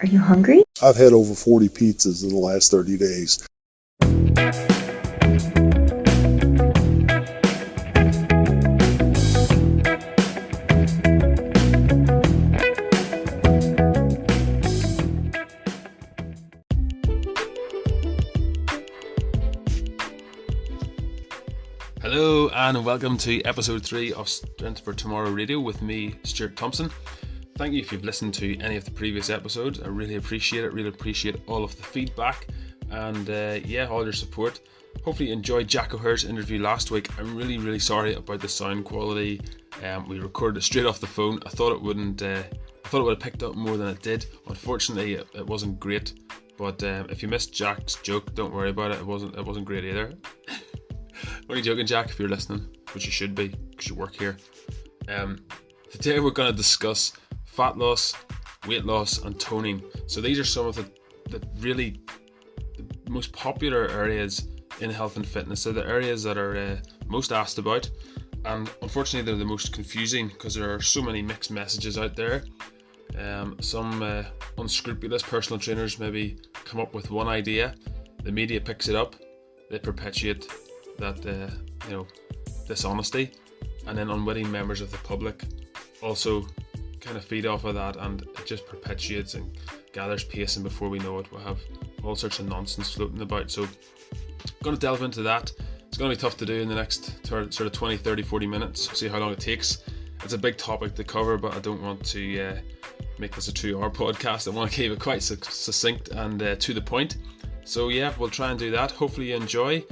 Are you hungry? I've had over 40 pizzas in the last 30 days. Hello and welcome to episode 3 of Strength for Tomorrow Radio with me, Stuart Thompson. Thank you if you've listened to any of the previous episodes. I really appreciate it. Really appreciate all of the feedback and all your support. Hopefully you enjoyed Jack O'Hare's interview last week. I'm really sorry about the sound quality. We recorded it straight off the phone. I thought it would have picked up more than it did. Unfortunately, it wasn't great. But if you missed Jack's joke, don't worry about it. It wasn't great either. Only joking, Jack, if you're listening, which you should be, because you work here. Today we're going to discuss fat loss, weight loss, and toning. So these are some of the most popular areas in health and fitness. They're the areas that are most asked about, and unfortunately they're the most confusing because there are so many mixed messages out there. Some unscrupulous personal trainers maybe come up with one idea, the media picks it up, they perpetuate that dishonesty, and then unwitting members of the public also kind of feed off of that, and it just perpetuates and gathers pace, and before we know it we'll have all sorts of nonsense floating about. So I'm going to delve into that. It's going to be tough to do in the next sort of 20, 30, 40 minutes, see how long it takes. It's a big topic to cover, but I don't want to make this a 2-hour podcast. I want to keep it quite succinct and to the point. So yeah, we'll try and do that. Hopefully you enjoy.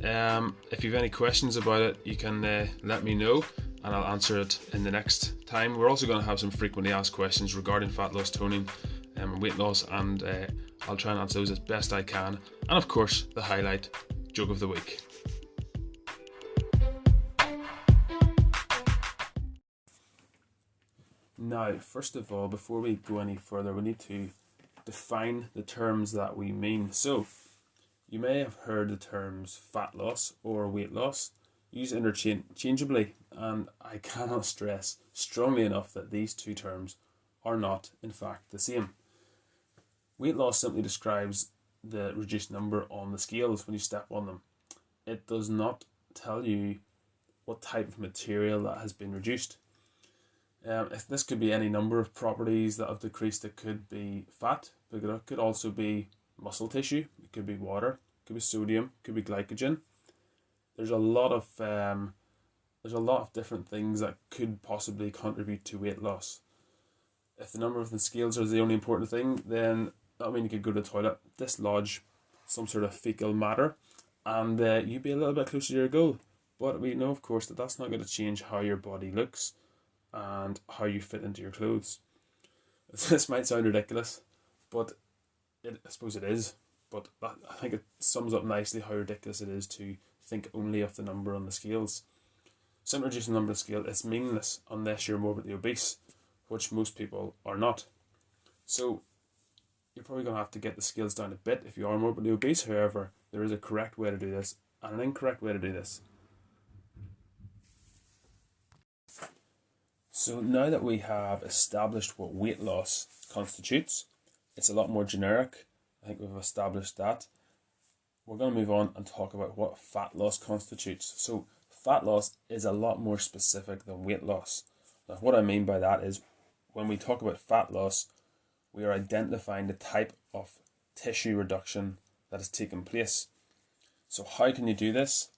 If you have any questions about it, you can let me know and I'll answer it in the next time. We're also going to have some frequently asked questions regarding fat loss, toning, weight loss, and I'll try and answer those as best I can. And of course, the highlight joke of the week. Now, first of all, before we go any further, we need to define the terms that we mean. So, you may have heard the terms fat loss or weight loss used interchangeably, and I cannot stress strongly enough that these two terms are not, in fact, the same. Weight loss simply describes the reduced number on the scales when you step on them. It does not tell you what type of material that has been reduced. This could be any number of properties that have decreased. It could be fat, but it could also be muscle tissue, it could be water, it could be sodium, it could be glycogen. There's a lot of different things that could possibly contribute to weight loss. If the number of the scales are the only important thing, then that means you could go to the toilet, dislodge some sort of fecal matter, and you'd be a little bit closer to your goal. But we know, of course, that that's not going to change how your body looks and how you fit into your clothes. This might sound ridiculous, but I suppose it is. But I think it sums up nicely how ridiculous it is to think only of the number on the scales. Simply reducing the number on the scale is meaningless unless you're morbidly obese, which most people are not. So you're probably going to have to get the scales down a bit if you are morbidly obese. However, there is a correct way to do this and an incorrect way to do this. So now that we have established what weight loss constitutes, it's a lot more generic. I think we've established that. We're going to move on and talk about what fat loss constitutes. So fat loss is a lot more specific than weight loss. Now, what I mean by that is when we talk about fat loss, we are identifying the type of tissue reduction that has taken place. So how can you do this?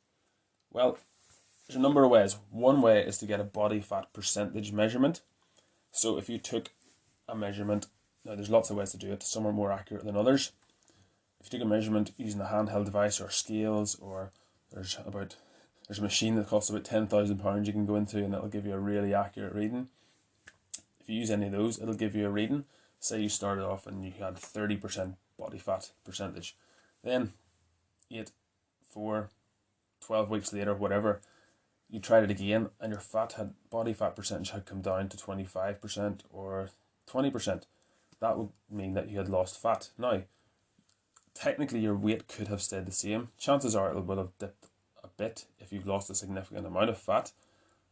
Well, there's a number of ways. One way is to get a body fat percentage measurement. So if you took a measurement, now there's lots of ways to do it, some are more accurate than others. If you took a measurement using a handheld device or scales, or there's a machine that costs about £10,000 you can go into and it'll give you a really accurate reading. If you use any of those, it'll give you a reading. Say you started off and you had 30% body fat percentage. Then 8, 4, 12 weeks later, whatever, you tried it again and your body fat percentage had come down to 25% or 20%. That would mean that you had lost fat. Now, technically your weight could have stayed the same. Chances are it will have dipped a bit if you've lost a significant amount of fat.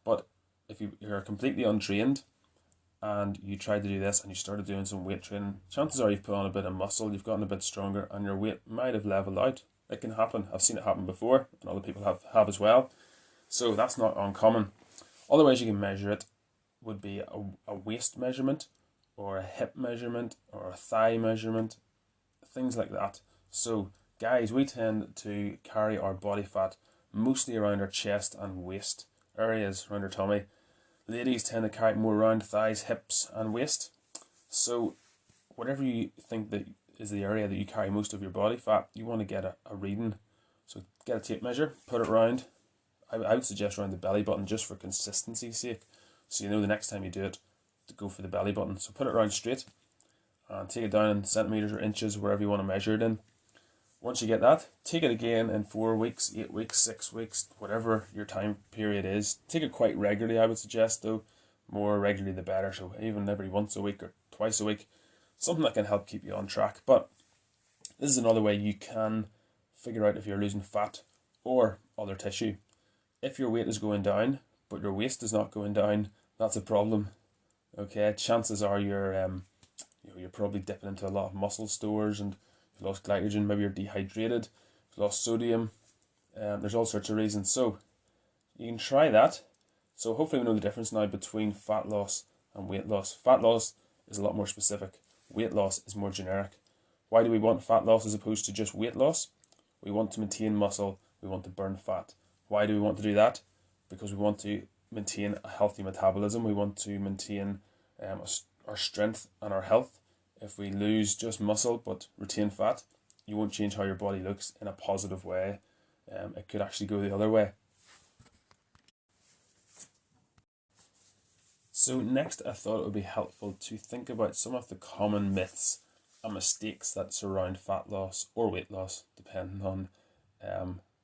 But if you're completely untrained and you tried to do this and you started doing some weight training, chances are you've put on a bit of muscle, you've gotten a bit stronger, and your weight might have leveled out. It can happen. I've seen it happen before, and other people have as well. So that's not uncommon. Other ways you can measure it would be a waist measurement, or a hip measurement, or a thigh measurement, things like that. So guys, we tend to carry our body fat mostly around our chest and waist areas, around our tummy. Ladies tend to carry it more around thighs, hips and waist. So whatever you think that is the area that you carry most of your body fat, you want to get a reading. So get a tape measure, put it around. I would suggest around the belly button, just for consistency's sake, so you know the next time you do it to go for the belly button. So put it around straight and take it down in centimeters or inches, wherever you want to measure it in. Once you get that, take it again in 4 weeks, 8 weeks, 6 weeks, whatever your time period is. Take it quite regularly, I would suggest, though. More regularly the better, so even every once a week or twice a week. Something that can help keep you on track. But this is another way you can figure out if you're losing fat or other tissue. If your weight is going down, but your waist is not going down, that's a problem. Okay, chances are you're probably dipping into a lot of muscle stores, and you've lost glycogen, maybe you're dehydrated, you've lost sodium. There's all sorts of reasons. So you can try that. So hopefully we know the difference now between fat loss and weight loss. Fat loss is a lot more specific. Weight loss is more generic. Why do we want fat loss as opposed to just weight loss? We want to maintain muscle. We want to burn fat. Why do we want to do that? Because we want to maintain a healthy metabolism. We want to maintain our strength and our health. If we lose just muscle but retain fat, you won't change how your body looks in a positive way. It could actually go the other way. So next, I thought it would be helpful to think about some of the common myths and mistakes that surround fat loss or weight loss, depending on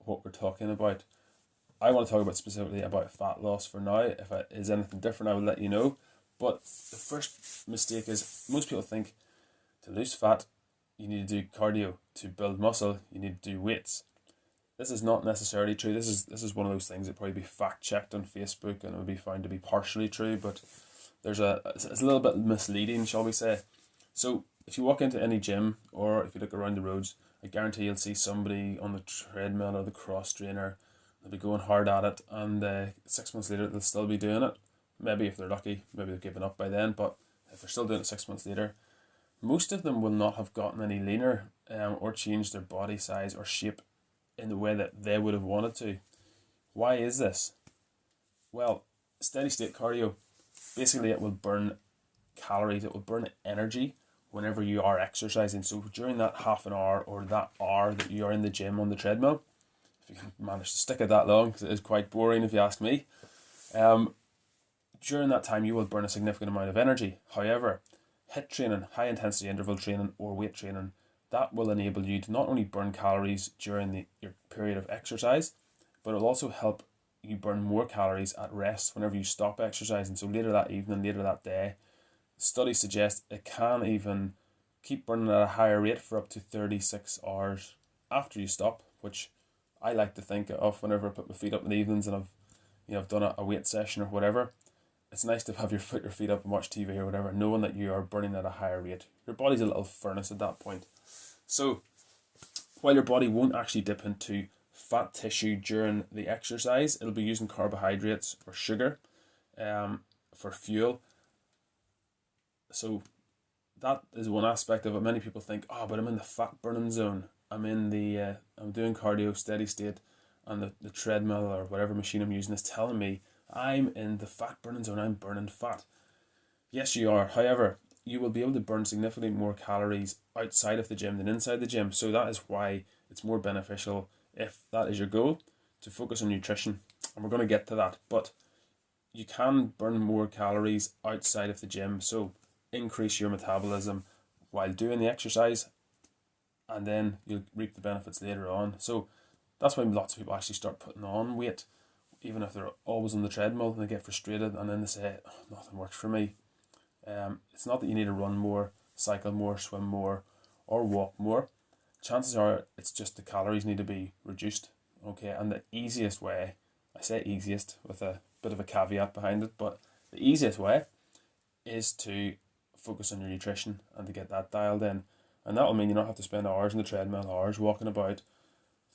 what we're talking about. I want to talk about specifically about fat loss for now. If it is anything different, I will let you know. But the first mistake is most people think to lose fat, you need to do cardio. To build muscle, you need to do weights. This is not necessarily true. This is one of those things that probably be fact checked on Facebook, and it would be found to be partially true. But it's a little bit misleading, shall we say? So if you walk into any gym, or if you look around the roads, I guarantee you'll see somebody on the treadmill or the cross trainer. They'll be going hard at it, and 6 months later they'll still be doing it. Maybe if they're lucky, maybe they've given up by then. But if they're still doing it 6 months later, most of them will not have gotten any leaner or changed their body size or shape in the way that they would have wanted to. Why is this? Well, steady state cardio, basically it will burn calories, it will burn energy whenever you are exercising. So during that half an hour or that hour that you are in the gym on the treadmill, if you can manage to stick it that long, because it is quite boring if you ask me, during that time you will burn a significant amount of energy. However, HIIT training, high intensity interval training or weight training, that will enable you to not only burn calories during your period of exercise, but it will also help you burn more calories at rest whenever you stop exercising. So later that evening, later that day, studies suggest it can even keep burning at a higher rate for up to 36 hours after you stop, which I like to think of whenever I put my feet up in the evenings and I've done a weight session or whatever. It's nice to have put your feet up and watch TV or whatever, knowing that you are burning at a higher rate. Your body's a little furnace at that point. So while your body won't actually dip into fat tissue during the exercise, it'll be using carbohydrates or sugar for fuel. So that is one aspect of it. Many people think, but I'm in the fat burning zone. I'm doing cardio, steady state, and the treadmill or whatever machine I'm using is telling me I'm in the fat burning zone. I'm burning fat. Yes, you are. However, you will be able to burn significantly more calories outside of the gym than inside the gym. So that is why it's more beneficial, if that is your goal, to focus on nutrition. And we're going to get to that. But you can burn more calories outside of the gym. So increase your metabolism while doing the exercise, and then you'll reap the benefits later on. So that's why lots of people actually start putting on weight, even if they're always on the treadmill, and they get frustrated and then they say, nothing works for me. It's not that you need to run more, cycle more, swim more, or walk more. Chances are it's just the calories need to be reduced. Okay, and the easiest way, I say easiest with a bit of a caveat behind it, but the easiest way is to focus on your nutrition and to get that dialed in. And that will mean you don't have to spend hours on the treadmill, hours walking about,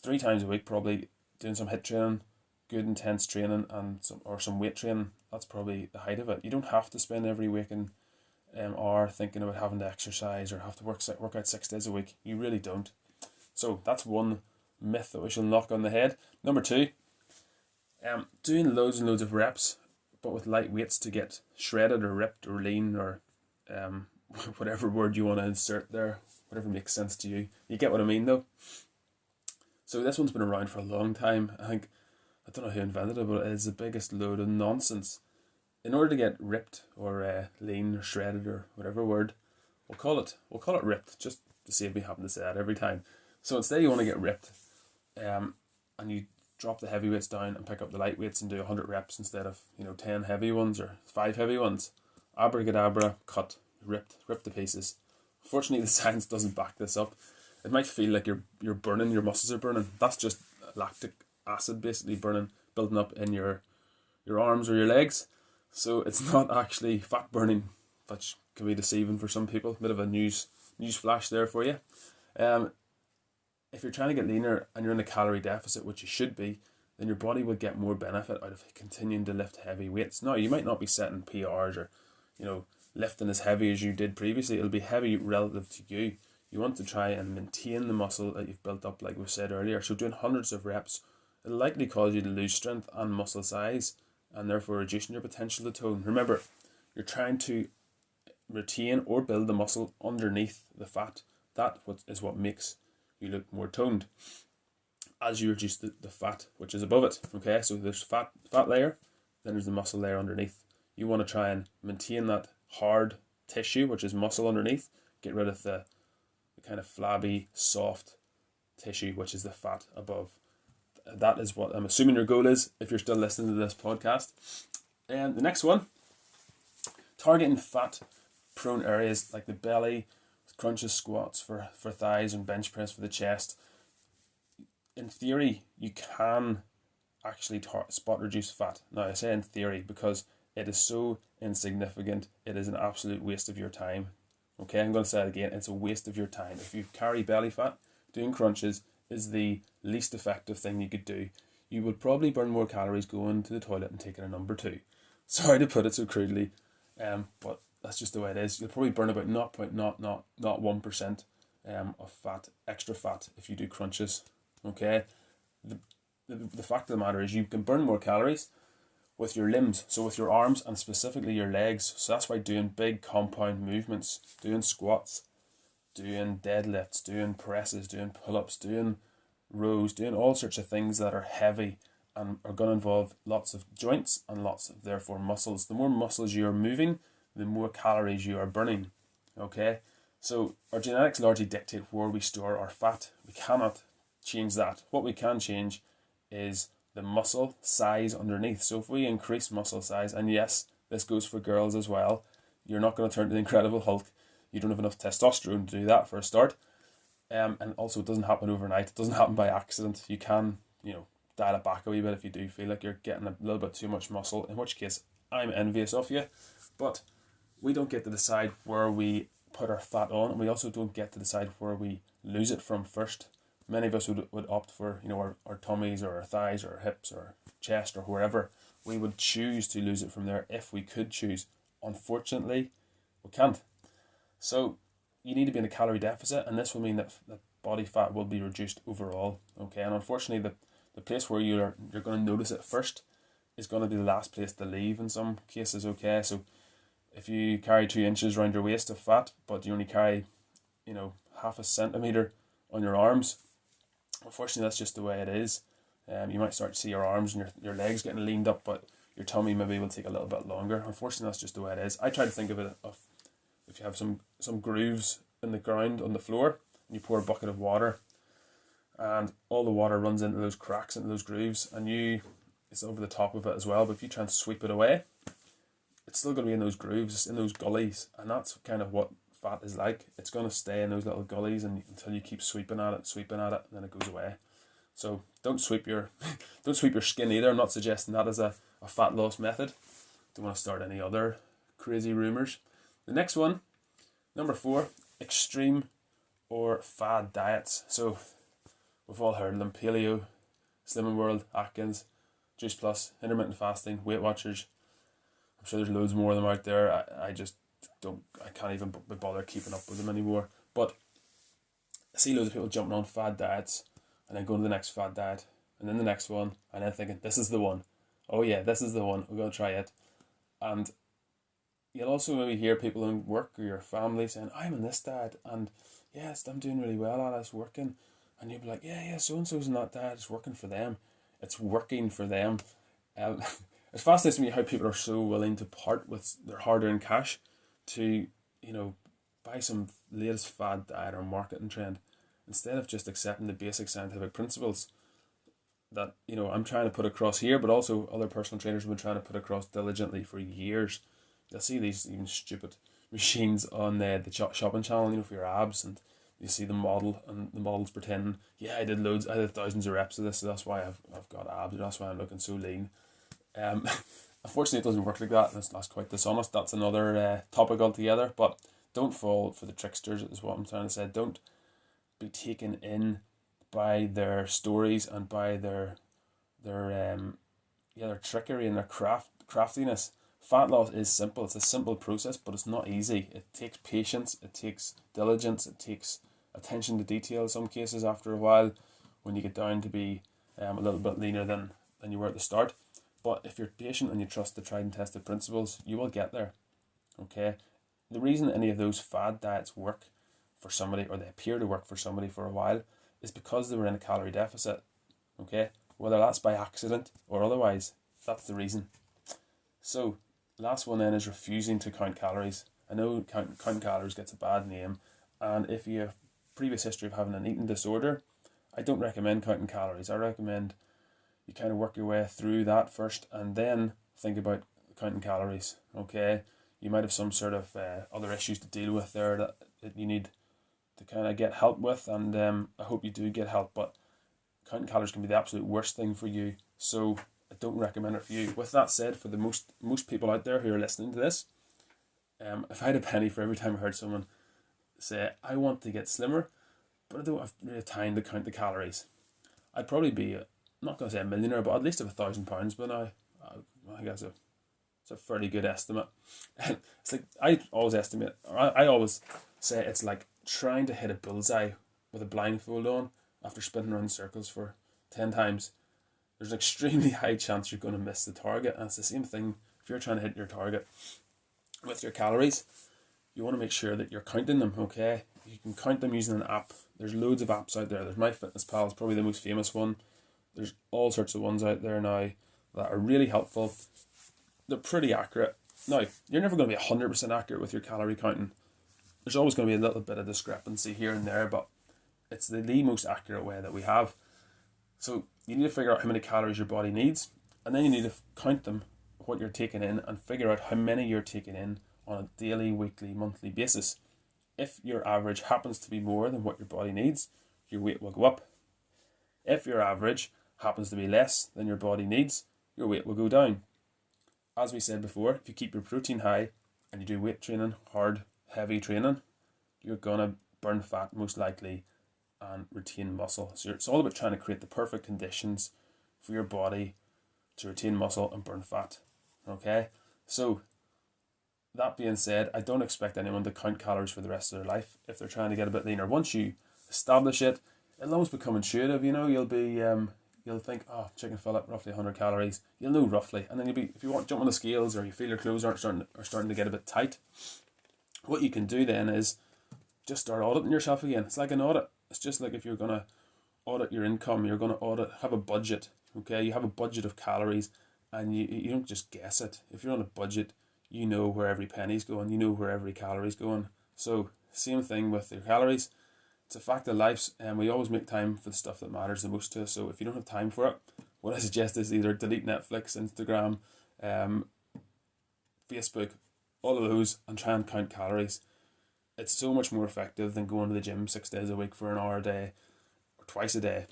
3 times a week probably doing some HIIT training, good intense training, and some weight training. That's probably the height of it. You don't have to spend every waking hour thinking about having to exercise or have to work out 6 days a week. You really don't. So that's one myth that we shall knock on the head. Number 2, doing loads and loads of reps, but with light weights to get shredded or ripped or lean or whatever word you want to insert there, whatever makes sense to you. You get what I mean though. So this one's been around for a long time. I don't know who invented it, but it's the biggest load of nonsense. In order to get ripped or lean or shredded or whatever word, we'll call it ripped, just to save me having to say that every time. So instead you want to get ripped, and you drop the heavy weights down and pick up the light weights and do 100 reps instead of 10 heavy ones or 5 heavy ones. Abracadabra, cut, ripped to pieces. Fortunately, the science doesn't back this up. It might feel like you're burning, your muscles are burning. That's just lactic acid basically building up in your arms or your legs. So it's not actually fat burning, which can be deceiving for some people. Bit of a news flash there for you. If you're trying to get leaner and you're in a calorie deficit, which you should be, then your body will get more benefit out of continuing to lift heavy weights. Now, you might not be setting PRs or, lifting as heavy as you did previously. It'll be heavy relative to you. You want to try and maintain the muscle that you've built up, like we said earlier. So doing hundreds of reps, it'll likely cause you to lose strength and muscle size, and therefore reducing your potential to tone. Remember, you're trying to retain or build the muscle underneath the fat. That is what makes you look more toned as you reduce the fat which is above it. Okay, so there's fat layer, then there's the muscle layer underneath. You want to try and maintain that hard tissue, which is muscle underneath. Get rid of the kind of flabby, soft tissue, which is the fat above. That is what I'm assuming your goal is if you're still listening to this podcast. And the next one, targeting fat prone areas like the belly, crunches, squats for thighs, and bench press for the chest. In theory, you can actually spot reduce fat. Now, I say in theory because it is so insignificant, it is an absolute waste of your time. Okay, I'm going to say it again, it's a waste of your time. If you carry belly fat, doing crunches is the least effective thing you could do. You would probably burn more calories going to the toilet and taking a number 2. Sorry to put it so crudely, but that's just the way it is. You'll probably burn about 0.1% of fat, extra fat, if you do crunches. Okay, the fact of the matter is you can burn more calories with your limbs, so with your arms and specifically your legs. So that's why doing big compound movements, doing squats, doing deadlifts, doing presses, doing pull-ups, doing rows, doing all sorts of things that are heavy and are going to involve lots of joints and lots of therefore muscles. The more muscles you are moving, the more calories you are burning. Okay, so our genetics largely dictate where we store our fat. We cannot change that. What we can change is the muscle size underneath. So if we increase muscle size, and yes, this goes for girls as well, you're not going to turn into the Incredible Hulk. You don't have enough testosterone to do that for a start. And also it doesn't happen overnight. It doesn't happen by accident. You can, dial it back a wee bit if you do feel like you're getting a little bit too much muscle, in which case I'm envious of you. But we don't get to decide where we put our fat on, and we also don't get to decide where we lose it from first. Many of us would opt for, our tummies or our thighs or our hips or chest or wherever. We would choose to lose it from there if we could choose. Unfortunately, we can't. So you need to be in a calorie deficit, and this will mean that body fat will be reduced overall. Okay, and unfortunately, the place where you're going to notice it first is going to be the last place to leave in some cases. Okay, so if you carry 2 inches around your waist of fat, but you only carry, half a centimeter on your arms, unfortunately, that's just the way it is. You might start to see your arms and your legs getting leaned up, but your tummy maybe will take a little bit longer. Unfortunately, that's just the way it is. I try to think of it if you have some grooves in the ground on the floor, and you pour a bucket of water, and all the water runs into those cracks, into those grooves, and it's over the top of it as well. But if you try and sweep it away, it's still going to be in those grooves, in those gullies, and that's kind of what fat is like. It's going to stay in those little gullies until you keep sweeping at it, and then it goes away. So don't sweep your skin either. I'm not suggesting that as a fat loss method. Don't want to start any other crazy rumours. The next one, number 4, extreme or fad diets. So we've all heard of them: paleo, Slimming World, Atkins, Juice Plus, intermittent fasting, Weight Watchers. I'm sure there's loads more of them out there. I just I can't even be bothered keeping up with them anymore. But I see loads of people jumping on fad diets and then going to the next fad diet and then the next one and then thinking, this is the one. Oh yeah, this is the one. We're going to try it. And you'll also maybe hear people in work or your family saying, I'm on this diet and yes, I'm doing really well at it, it's working. And you'll be like, yeah, so-and-so's on that diet, it's working for them. It's working for them. It fascinates me how people are so willing to part with their hard-earned cash to, buy some latest fad diet or marketing trend instead of just accepting the basic scientific principles that, I'm trying to put across here, but also other personal trainers have been trying to put across diligently for years. You'll see these even stupid machines on the shopping channel, for your abs, and you see the model, and the model's pretending, yeah, I did thousands of reps of this, so that's why I've got abs, or that's why I'm looking so lean. Unfortunately, it doesn't work like that, and that's quite dishonest. That's another topic altogether, but don't fall for the tricksters, is what I'm trying to say. Don't be taken in by their stories and by their trickery and their craftiness. Fat loss is simple. It's a simple process, but it's not easy. It takes patience, it takes diligence, it takes attention to detail in some cases after a while when you get down to be a little bit leaner than you were at the start. But if you're patient and you trust the tried and tested principles, you will get there. Okay? The reason any of those fad diets work for somebody, or they appear to work for somebody for a while, is because they were in a calorie deficit. Okay? Whether that's by accident or otherwise, that's the reason. So, last one then is refusing to count calories. I know counting calories gets a bad name, and if you have previous history of having an eating disorder, I don't recommend counting calories. I recommend you kind of work your way through that first and then think about counting calories. Okay? You might have some sort of other issues to deal with there that you need to kind of get help with, and I hope you do get help, but counting calories can be the absolute worst thing for you, so I don't recommend it for you. With that said, for the most people out there who are listening to this, if I had a penny for every time I heard someone say, I want to get slimmer, but I don't have really time to count the calories, I'd probably be, not going to say a millionaire, but at least have £1,000 by now. I guess it's a fairly good estimate. It's like, I always estimate, or I always say it's like trying to hit a bullseye with a blindfold on after spinning around in circles for 10 times. There's an extremely high chance you're going to miss the target, and it's the same thing if you're trying to hit your target with your calories. You want to make sure that you're counting them, okay? You can count them using an app. There's loads of apps out there. There's MyFitnessPal, it's probably the most famous one. There's all sorts of ones out there now that are really helpful. They're pretty accurate. Now, you're never going to be 100% accurate with your calorie counting. There's always going to be a little bit of discrepancy here and there, but it's the most accurate way that we have. So you need to figure out how many calories your body needs, and then you need to count them, what you're taking in, and figure out how many you're taking in on a daily, weekly, monthly basis. If your average happens to be more than what your body needs, your weight will go up. If your average happens to be less than your body needs, your weight will go down. As we said before, if you keep your protein high and you do weight training, hard, heavy training, you're going to burn fat most likely and retain muscle. So it's all about trying to create the perfect conditions for your body to retain muscle and burn fat. Okay? So, that being said, I don't expect anyone to count calories for the rest of their life if they're trying to get a bit leaner. Once you establish it, it'll almost become intuitive. You'll be you'll think, oh, chicken fillet, roughly 100 calories. You'll know roughly, and then you'll be, if you want to jump on the scales or you feel your clothes are starting to get a bit tight, what you can do then is just start auditing yourself again. It's like an audit. It's just like if you're going to audit your income, you're going to have a budget. Okay, you have a budget of calories, and you don't just guess it. If you're on a budget, you know where every penny's going, you know where every calories going. So same thing with your calories. It's a fact of life, and we always make time for the stuff that matters the most to us. So if you don't have time for it, what I suggest is either delete Netflix, Instagram, Facebook, all of those, and try and count calories. It's so much more effective than going to the gym 6 days a week for an hour a day or twice a day.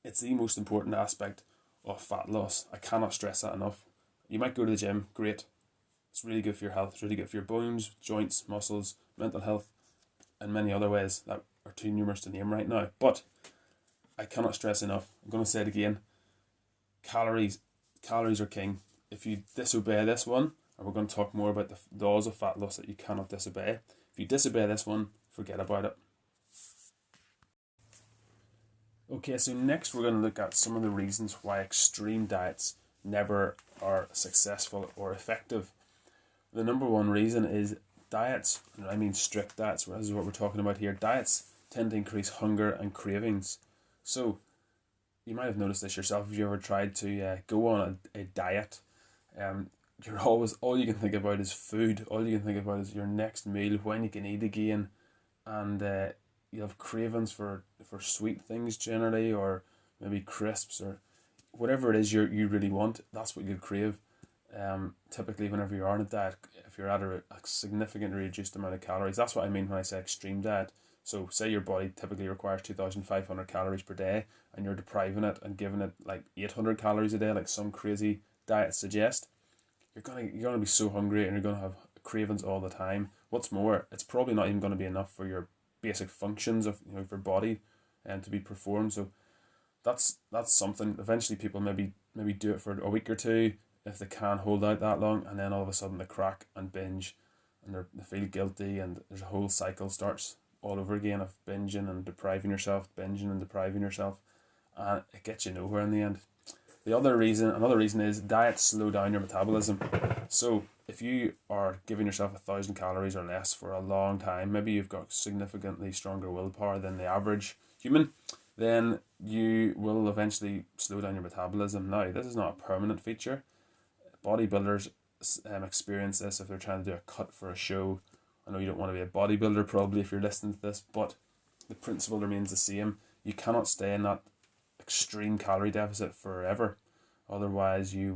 It's the most important aspect of fat loss. I cannot stress that enough. You might go to the gym, great. It's really good for your health. It's really good for your bones, joints, muscles, mental health, and many other ways that are too numerous to name right now. But I cannot stress enough, I'm going to say it again, calories are king. If you disobey this one, and we're going to talk more about the laws of fat loss that you cannot disobey, if you disobey this one, forget about it. Okay, so next we're going to look at some of the reasons why extreme diets never are successful or effective. The number one reason is diets, and I mean strict diets, this is what we're talking about here. Diets tend to increase hunger and cravings. So you might have noticed this yourself if you ever tried to go on a diet. You're always, all you can think about is food. All you can think about is your next meal, when you can eat again, and you have cravings for sweet things generally, or maybe crisps, or whatever it is you really want. That's what you'd crave. Typically, whenever you're on a diet, if you're at a significantly reduced amount of calories, that's what I mean when I say extreme diet. So, say your body typically requires 2,500 calories per day, and you're depriving it and giving it like 800 calories a day, like some crazy diets suggest. You're gonna be so hungry, and you're gonna have cravings all the time. What's more, it's probably not even gonna be enough for your basic functions of your body and to be performed. So that's something. Eventually, people maybe do it for a week or two if they can hold out that long, and then all of a sudden they crack and binge, and they feel guilty, and there's a whole cycle starts all over again of binging and depriving yourself, binging and depriving yourself, and it gets you nowhere in the end. Another reason is diets slow down your metabolism. So if you are giving yourself 1,000 calories or less for a long time, maybe you've got significantly stronger willpower than the average human, then you will eventually slow down your metabolism. Now, this is not a permanent feature. Bodybuilders experience this if they're trying to do a cut for a show. I know you don't want to be a bodybuilder probably if you're listening to this, but the principle remains the same. You cannot stay in that extreme calorie deficit forever. Otherwise, your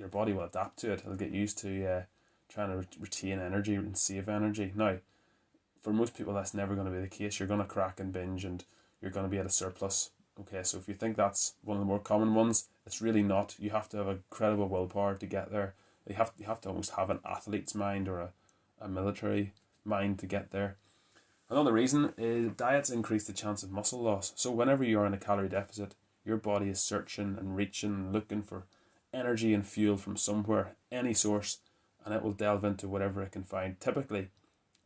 body will adapt to it. It'll get used to trying to retain energy and save energy. Now, for most people, that's never going to be the case. You're going to crack and binge, and you're going to be at a surplus. Okay, so if you think that's one of the more common ones, it's really not. You have to have incredible willpower to get there. You have to almost have an athlete's mind or a military mind to get there. Another reason is diets increase the chance of muscle loss. So whenever you are in a calorie deficit, your body is searching and reaching and looking for energy and fuel from somewhere, any source, and it will delve into whatever it can find. Typically,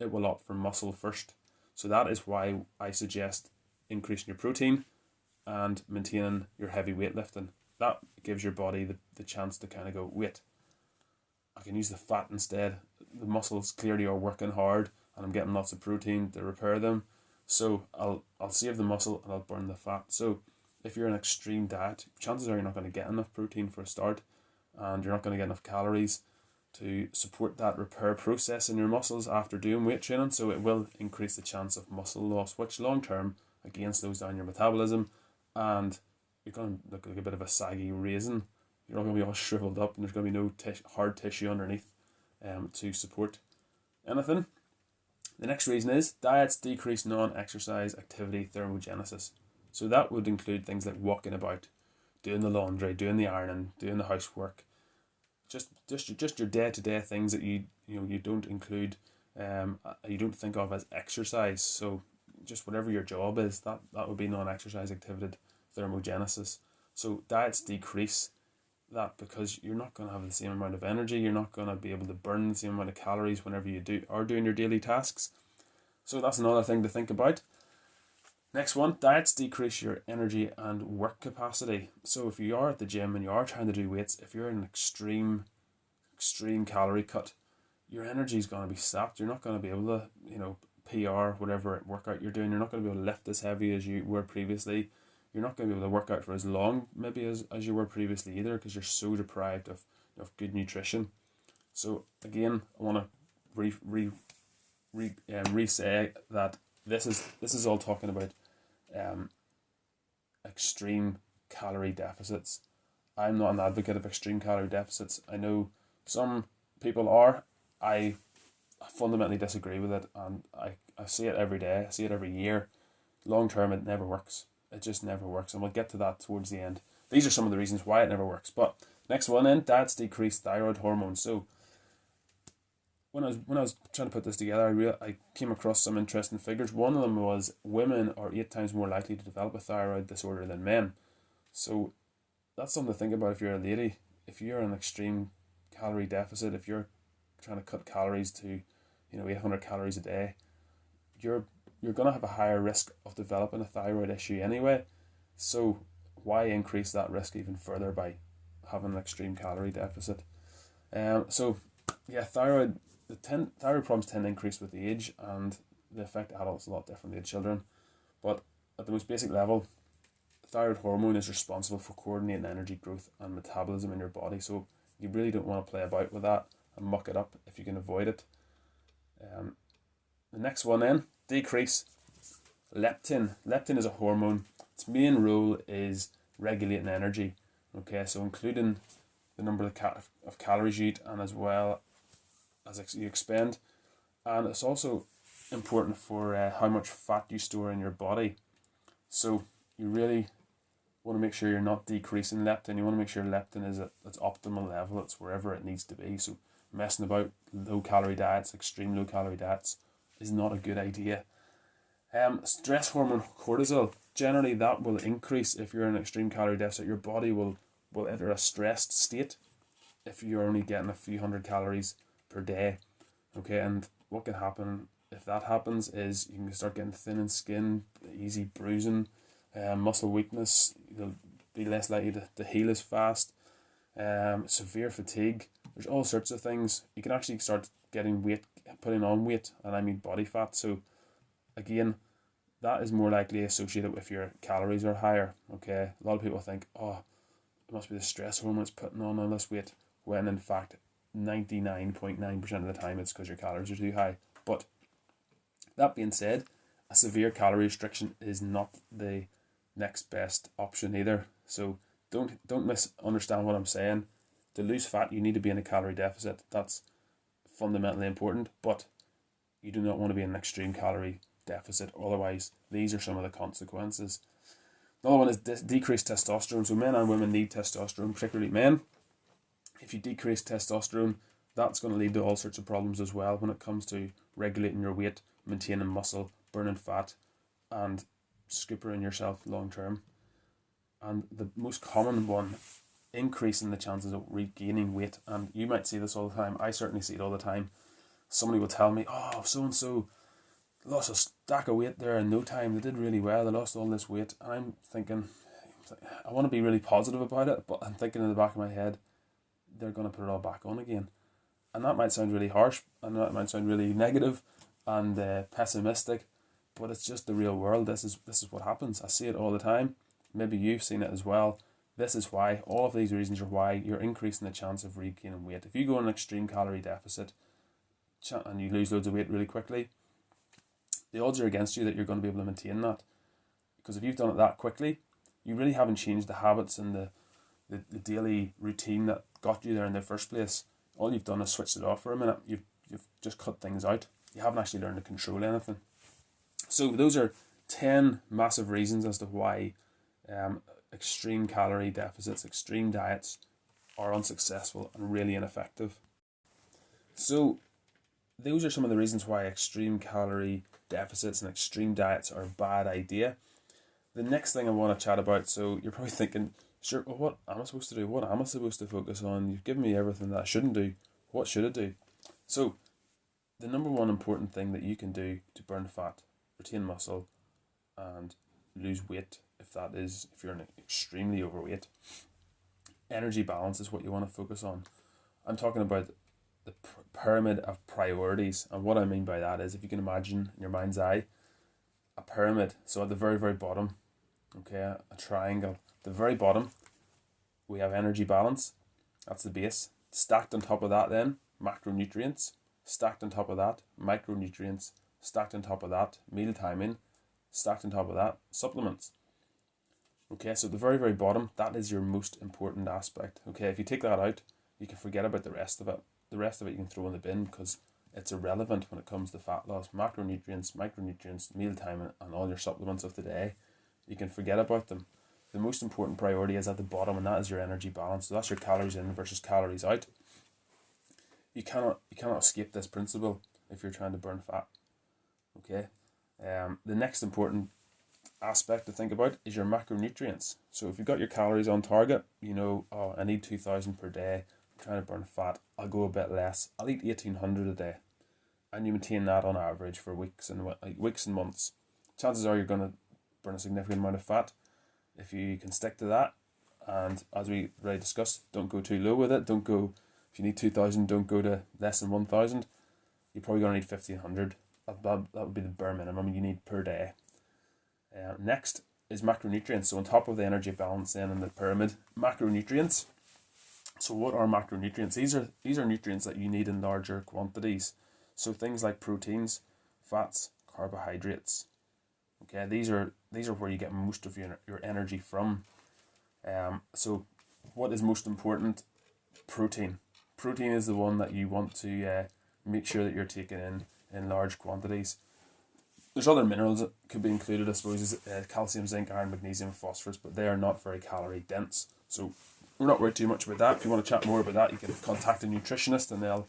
it will opt for muscle first. So that is why I suggest increasing your protein and maintaining your heavy weightlifting. That gives your body the chance to kind of go, wait, I can use the fat instead. The muscles clearly are working hard, and I'm getting lots of protein to repair them. So I'll save the muscle and I'll burn the fat. So if you're in an extreme diet, chances are you're not going to get enough protein for a start, and you're not going to get enough calories to support that repair process in your muscles after doing weight training. So it will increase the chance of muscle loss, which long term again slows down your metabolism, and you're going to look like a bit of a saggy raisin. You're not going to be all shriveled up, and there's going to be no hard tissue underneath to support anything. The next reason is diets decrease non-exercise activity thermogenesis. So that would include things like walking about, doing the laundry, doing the ironing, doing the housework, just your day-to-day things that you don't include, you don't think of as exercise. So just whatever your job is, that would be non-exercise activity thermogenesis. So diets decrease that because you're not going to have the same amount of energy. You're not going to be able to burn the same amount of calories whenever you are doing your daily tasks. So that's another thing to think about. Next one, diets decrease your energy and work capacity. So if you are at the gym and you are trying to do weights, if you're in an extreme calorie cut, your energy is going to be sapped. You're not going to be able to, PR, whatever workout you're doing, you're not going to be able to lift as heavy as you were previously. You're not going to be able to work out for as long maybe as you were previously either, because you're so deprived of good nutrition. So again, I want to re-say that this is all talking about extreme calorie deficits. I'm not an advocate of extreme calorie deficits. I know some people are. I fundamentally disagree with it, and I see it every day. I see it every year. Long term, it never works. It just never works, and we'll get to that towards the end. These are some of the reasons why it never works. But next one then, diets decrease thyroid hormone. So when I was trying to put this together, I came across some interesting figures. One of them was women are 8 times more likely to develop a thyroid disorder than men. So that's something to think about if you're a lady. If you're in an extreme calorie deficit, if you're trying to cut calories to, 800 calories a day, you're gonna have a higher risk of developing a thyroid issue anyway. So why increase that risk even further by having an extreme calorie deficit? So yeah, thyroid problems tend to increase with age, and they affect adults a lot differently than children. But at the most basic level, thyroid hormone is responsible for coordinating energy growth and metabolism in your body. So you really don't want to play about with that and muck it up if you can avoid it. The next one then, decrease leptin. Leptin is a hormone. Its main role is regulating energy. Okay, so including the number of calories you eat and as well as you expend. And it's also important for how much fat you store in your body. So you really want to make sure you're not decreasing leptin. You want to make sure leptin is at its optimal level. It's wherever it needs to be. So messing about low calorie diets, extreme low calorie diets, is not a good idea. Stress hormone cortisol, generally that will increase if you're in an extreme calorie deficit. Your body will enter a stressed state if you're only getting a few hundred calories per day. Okay, and what can happen if that happens is you can start getting thinning skin, easy bruising, muscle weakness. You'll be less likely to heal as fast. Severe fatigue. There's all sorts of things. You can actually start putting on weight, and I mean body fat. So again, that is more likely associated with your calories are higher. Okay, a lot of people think, oh, it must be the stress hormone that's putting on all this weight, when in fact 99.9% of the time it's because your calories are too high. But that being said, a severe calorie restriction is not the next best option either. So don't misunderstand what I'm saying. To lose fat, you need to be in a calorie deficit. That's fundamentally important, but you do not want to be in an extreme calorie deficit. Otherwise, these are some of the consequences. Another one is decreased testosterone. So men and women need testosterone, particularly men. If you decrease testosterone, that's going to lead to all sorts of problems as well when it comes to regulating your weight, maintaining muscle, burning fat, and scoopering yourself long term. And the most common one, increasing the chances of regaining weight. And you might see this all the time. I certainly see it all the time. Somebody will tell me, oh, so-and-so lost a stack of weight there in no time. They did really well. They lost all this weight. And I'm thinking, I want to be really positive about it, but I'm thinking in the back of my head, they're going to put it all back on again. And that might sound really harsh, and that might sound really negative and pessimistic, but it's just the real world. This is what happens. I see it all the time. Maybe you've seen it as well. This is why, all of these reasons are why you're increasing the chance of regaining weight. If you go on an extreme calorie deficit and you lose loads of weight really quickly, the odds are against you that you're going to be able to maintain that. Because if you've done it that quickly, you really haven't changed the habits and the daily routine that got you there in the first place. All you've done is switched it off for a minute. You've just cut things out. You haven't actually learned to control anything. So those are 10 massive reasons as to why extreme calorie deficits, extreme diets are unsuccessful and really ineffective. So those are some of the reasons why extreme calorie deficits and extreme diets are a bad idea. The next thing I want to chat about, so you're probably thinking, sure, well, what am I supposed to do? What am I supposed to focus on? You've given me everything that I shouldn't do. What should I do? So the number one important thing that you can do to burn fat, retain muscle, and lose weight, if you're extremely overweight, energy balance is what you want to focus on. I'm talking about the pyramid of priorities, and what I mean by that is, if you can imagine in your mind's eye a pyramid. So at the very, very bottom, okay, a triangle. At the very bottom, we have energy balance. That's the base. Stacked on top of that, then macronutrients. Stacked on top of that, micronutrients. Stacked on top of that, meal timing. Stacked on top of that, supplements. Okay, so at the very, very bottom, that is your most important aspect. Okay, if you take that out, you can forget about the rest of it. The rest of it you can throw in the bin because it's irrelevant when it comes to fat loss. Macronutrients, micronutrients, meal timing, and all your supplements of the day, you can forget about them. The most important priority is at the bottom, and that is your energy balance. So that's your calories in versus calories out. you cannot escape this principle if you're trying to burn fat. Okay. The next important aspect to think about is your macronutrients. So if you've got your calories on target, you know, oh, I need 2,000 per day. I'm trying to burn fat. I'll go a bit less. I'll eat 1,800 a day, and you maintain that on average for weeks and months. Chances are you're going to burn a significant amount of fat if you can stick to that. And as we already discussed, don't go too low with it. Don't go, if you need 2,000, don't go to less than 1,000. You're probably going to need 1,500. That would be the bare minimum you need per day. Next is macronutrients. So on top of the energy balance then in the pyramid, macronutrients. So what are macronutrients? These are nutrients that you need in larger quantities. So things like proteins, fats, carbohydrates. Okay, these are where you get most of your energy from. So what is most important? Protein. Protein is the one that you want to make sure that you're taking in large quantities. There's other minerals that could be included, I suppose, calcium, zinc, iron, magnesium, phosphorus, but they are not very calorie dense. So we're not worried too much about that. If you want to chat more about that, you can contact a nutritionist and they'll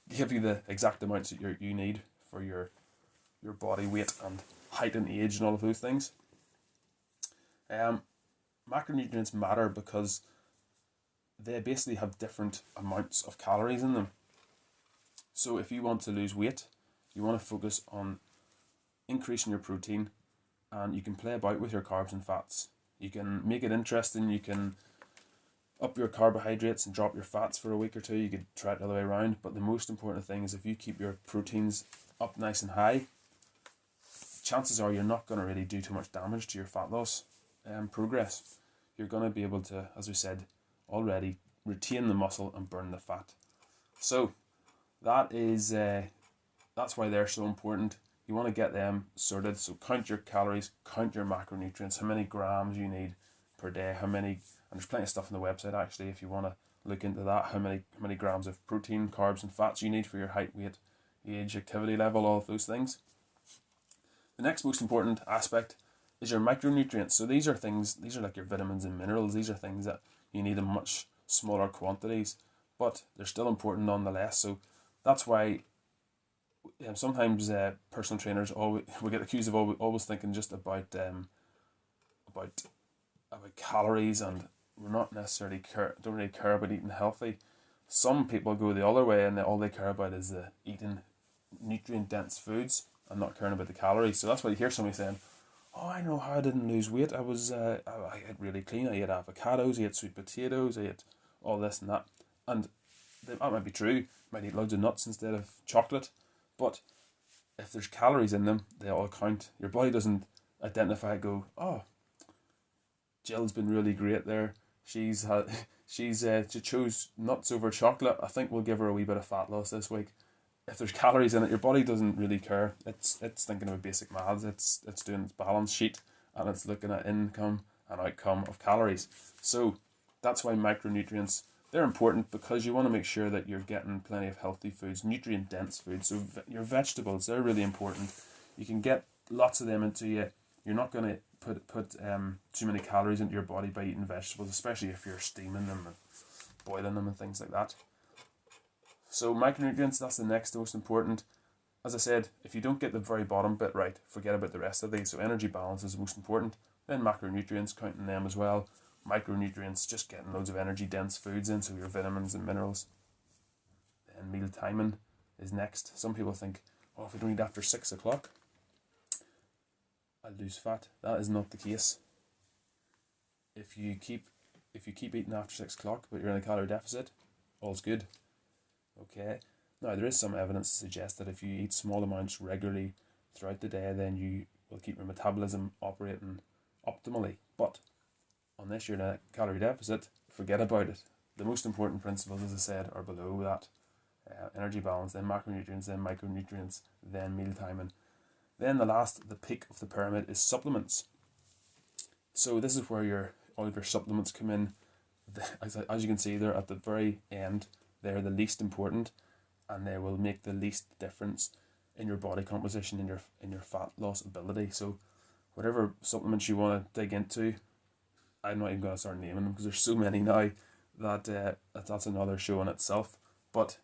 give you the exact amounts that you need for your body weight and height and age and all of those things. Macronutrients matter because they basically have different amounts of calories in them. So if you want to lose weight, you want to focus on increasing your protein, and you can play about with your carbs and fats. You can make it interesting. You can up your carbohydrates and drop your fats for a week or two. You could try it the other way around, but the most important thing is if you keep your proteins up nice and high, chances are you're not going to really do too much damage to your fat loss progress. You're going to be able to, as we said already, retain the muscle and burn the fat. So that's why they're so important. You want to get them sorted. So count your calories, count your macronutrients, how many grams you need per day, and there's plenty of stuff on the website actually if you want to look into that, how many grams of protein, carbs and fats you need for your height, weight, age, activity level, all of those things. The next most important aspect is your micronutrients. So these are like your vitamins and minerals. These are things that you need in much smaller quantities, but they're still important nonetheless. So that's why sometimes personal trainers we get accused of always thinking just about calories, and we're not necessarily don't really care about eating healthy. Some people go the other way and all they care about is eating nutrient dense foods and not caring about the calories. So that's why you hear somebody saying, "Oh, I know how I didn't lose weight. I ate really clean. I ate avocados, I ate sweet potatoes, I ate all this and that." And that might be true. You might eat loads of nuts instead of chocolate, but if there's calories in them, they all count. Your body doesn't identify, go, "Oh, Jill's been really great there. She chose nuts over chocolate. I think we'll give her a wee bit of fat loss this week." If there's calories in it, your body doesn't really care. It's thinking about basic maths. It's doing its balance sheet and it's looking at income and outcome of calories. So that's why macronutrients, they're important, because you want to make sure that you're getting plenty of healthy foods, nutrient dense foods. So your vegetables, they're really important. You can get lots of them into you. You're not going to put too many calories into your body by eating vegetables, especially if you're steaming them and boiling them and things like that. So micronutrients, that's the next most important. As I said, if you don't get the very bottom bit right, forget about the rest of these. So energy balance is the most important. Then macronutrients, counting them as well. Micronutrients, just getting loads of energy dense foods in, so your vitamins and minerals. Then meal timing is next. Some people think, oh, if I don't eat after 6 o'clock, I'll lose fat. That is not the case. If you keep eating after 6 o'clock, but you're in a calorie deficit, all's good. Okay. Now there is some evidence to suggest that if you eat small amounts regularly throughout the day, then you will keep your metabolism operating optimally. But unless you're in a calorie deficit, forget about it. The most important principles, as I said, are below that. Energy balance, then macronutrients, then micronutrients, then meal timing. Then the peak of the pyramid is supplements. So this is where all of your supplements come in. As you can see, they're at the very end. They're the least important, and they will make the least difference in your body composition, in your fat loss ability. So whatever supplements you want to dig into, I'm not even going to start naming them because there's so many now that that's another show in itself. But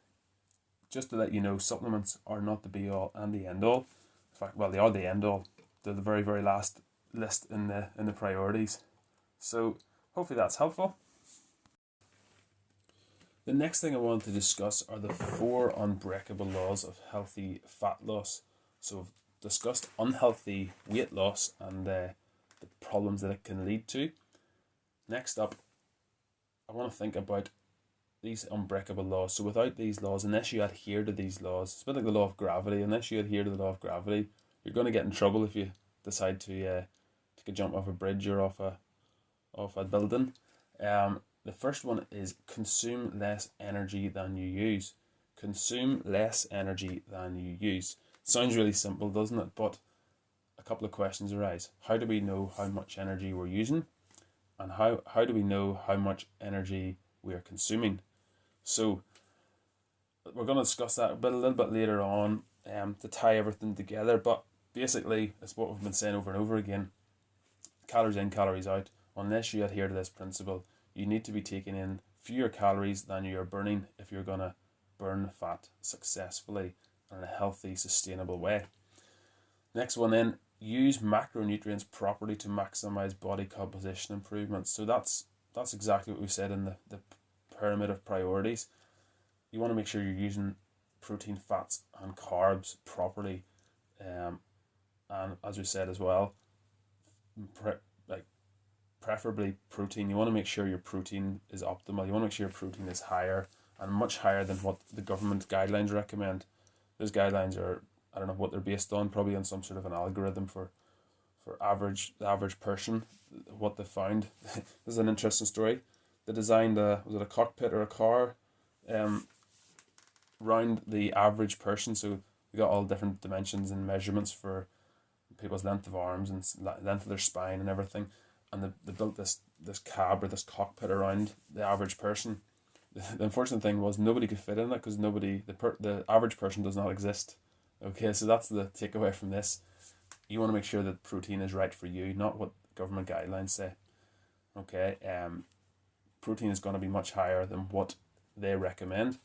just to let you know, supplements are not the be all and the end all. In fact, well, they are the end all. They're the very, very last list in the priorities. So hopefully that's helpful. The next thing I want to discuss are the 4 unbreakable laws of healthy fat loss. So we've discussed unhealthy weight loss and the problems that it can lead to. Next up, I want to think about these unbreakable laws. So without these laws, unless you adhere to these laws, it's a bit like the law of gravity. Unless you adhere to the law of gravity, you're going to get in trouble if you decide to take a jump off a bridge or off a building. The first one is consume less energy than you use. Consume less energy than you use. Sounds really simple, doesn't it? But a couple of questions arise. How do we know how much energy we're using? And how do we know how much energy we are consuming? So we're going to discuss that a little bit later on to tie everything together. But basically, it's what we've been saying over and over again. Calories in, calories out. Unless you adhere to this principle, you need to be taking in fewer calories than you are burning if you're going to burn fat successfully and in a healthy, sustainable way. Next one then, use macronutrients properly to maximize body composition improvements. So that's exactly what we said in the pyramid of priorities. You want to make sure you're using protein, fats and carbs properly, and as we said as well, preferably protein. You want to make sure your protein is optimal. You want to make sure your protein is higher and much higher than what the government guidelines recommend. Those guidelines are, I don't know what they're based on, probably on some sort of an algorithm for the average person, what they found. This is an interesting story. They designed was it a cockpit or a car round the average person, so we got all different dimensions and measurements for people's length of arms and length of their spine and everything, and they built this cab or this cockpit around the average person. The unfortunate thing was nobody could fit in it because the average person does not exist. Okay, so that's the takeaway from this. You want to make sure that protein is right for you, not what government guidelines say. Okay, protein is going to be much higher than what they recommend,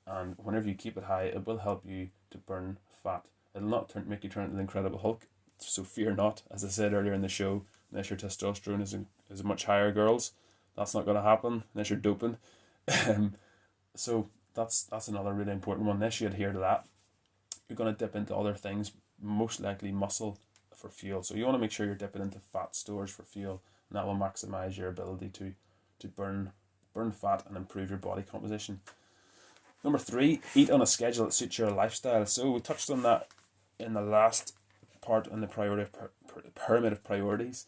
and whenever you keep it high, it will help you to burn fat. It'll not make you turn into the Incredible Hulk, so fear not. As I said earlier in the show, unless your testosterone is much higher, girls, that's not going to happen unless you're doping. So that's another really important one. Unless you adhere to that, you're going to dip into other things, most likely muscle for fuel. So you want to make sure you're dipping into fat stores for fuel, and that will maximize your ability to burn fat and improve your body composition. Number 3, eat on a schedule that suits your lifestyle. So we touched on that in the last part in the pyramid of priorities.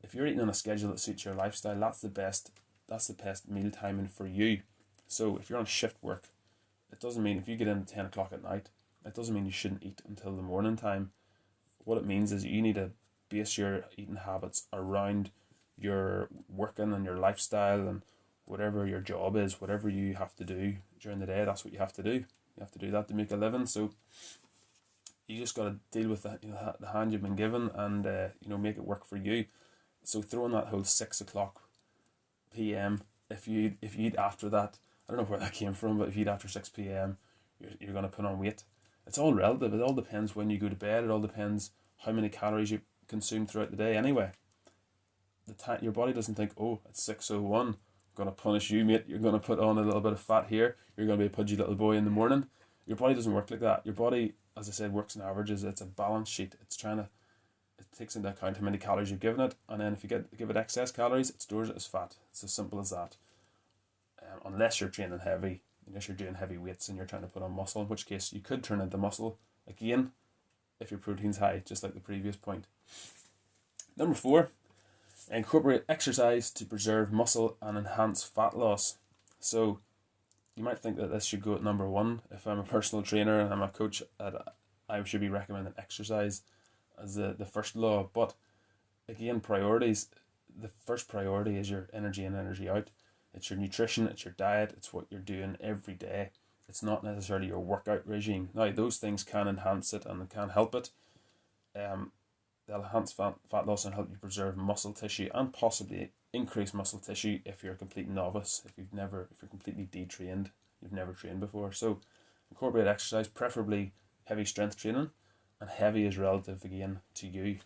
If you're eating on a schedule that suits your lifestyle, that's the best meal timing for you. So if you're on shift work, it doesn't mean if you get in at 10 o'clock at night, it doesn't mean you shouldn't eat until the morning time. What it means is you need to base your eating habits around your working and your lifestyle and whatever your job is, whatever you have to do during the day, that's what you have to do. You have to do that to make a living. So you just got to deal with the hand you've been given and make it work for you. So throwing that whole 6 o'clock p.m. if you eat after that, I don't know where that came from, but if you eat after 6 p.m. you're going to put on weight. It's all relative. It all depends when you go to bed. It all depends how many calories you consume throughout the day. Anyway, your body doesn't think, oh, it's 6:01. I'm going to punish you, mate. You're going to put on a little bit of fat here. You're going to be a pudgy little boy in the morning. Your body doesn't work like that. Your body, as I said, works in averages. It's a balance sheet. It takes into account how many calories you've given it, and then if you give it excess calories, it stores it as fat. It's as simple as that. Unless you're training heavy, unless you're doing heavy weights and you're trying to put on muscle, in which case you could turn into muscle again if your protein's high, just like the previous point. Number 4, incorporate exercise to preserve muscle and enhance fat loss. So you might think that this should go at number 1. If I'm a personal trainer and I'm a coach, I should be recommending exercise as the first law. But again, priorities. The first priority is your energy in, energy out. It's your nutrition, it's your diet, it's what you're doing every day. It's not necessarily your workout regime. Now, those things can enhance it and can help it. They'll enhance fat loss and help you preserve muscle tissue and possibly increase muscle tissue if you're a complete novice, if you're completely detrained, you've never trained before. So Incorporate exercise, preferably heavy strength training, and heavy is relative again to you.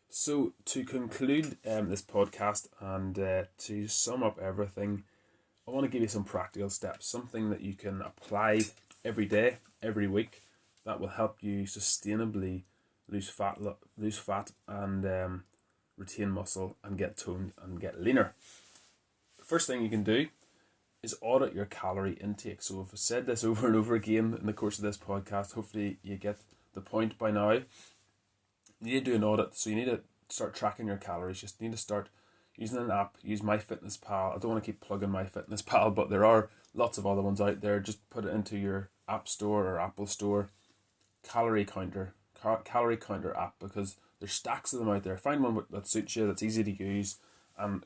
So to conclude this podcast and to sum up everything, I want to give you some practical steps, something that you can apply every day, every week, that will help you sustainably lose fat and retain muscle and get toned and get leaner. The first thing you can do is audit your calorie intake. So I've said this over and over again in the course of this podcast. Hopefully you get the point by now. You need to do an audit, so you need to start tracking your calories. You just need to start using an app. Use MyFitnessPal. I don't want to keep plugging MyFitnessPal, but there are lots of other ones out there. Just put it into your App Store or Apple Store. Calorie counter app, because there's stacks of them out there. Find one that suits you, that's easy to use, and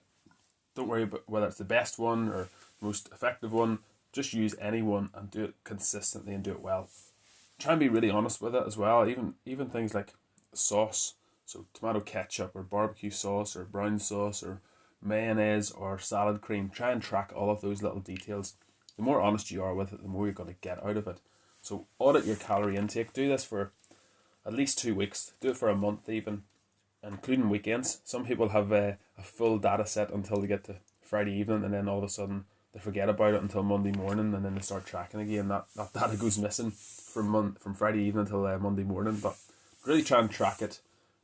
don't worry about whether it's the best one or most effective one. Just use any one and do it consistently and do it well. Try and be really honest with it as well. Even things like sauce, so tomato ketchup or barbecue sauce or brown sauce or mayonnaise or salad cream. Try and track all of those little details. The more honest you are with it, the more you're going to get out of it. So audit your calorie intake. Do this for at least 2 weeks. Do it for a month even, including weekends. Some people have a full data set until they get to Friday evening, and then all of a sudden they forget about it until Monday morning, and then they start tracking again. That data goes missing from Friday evening until Monday morning. But really try and track it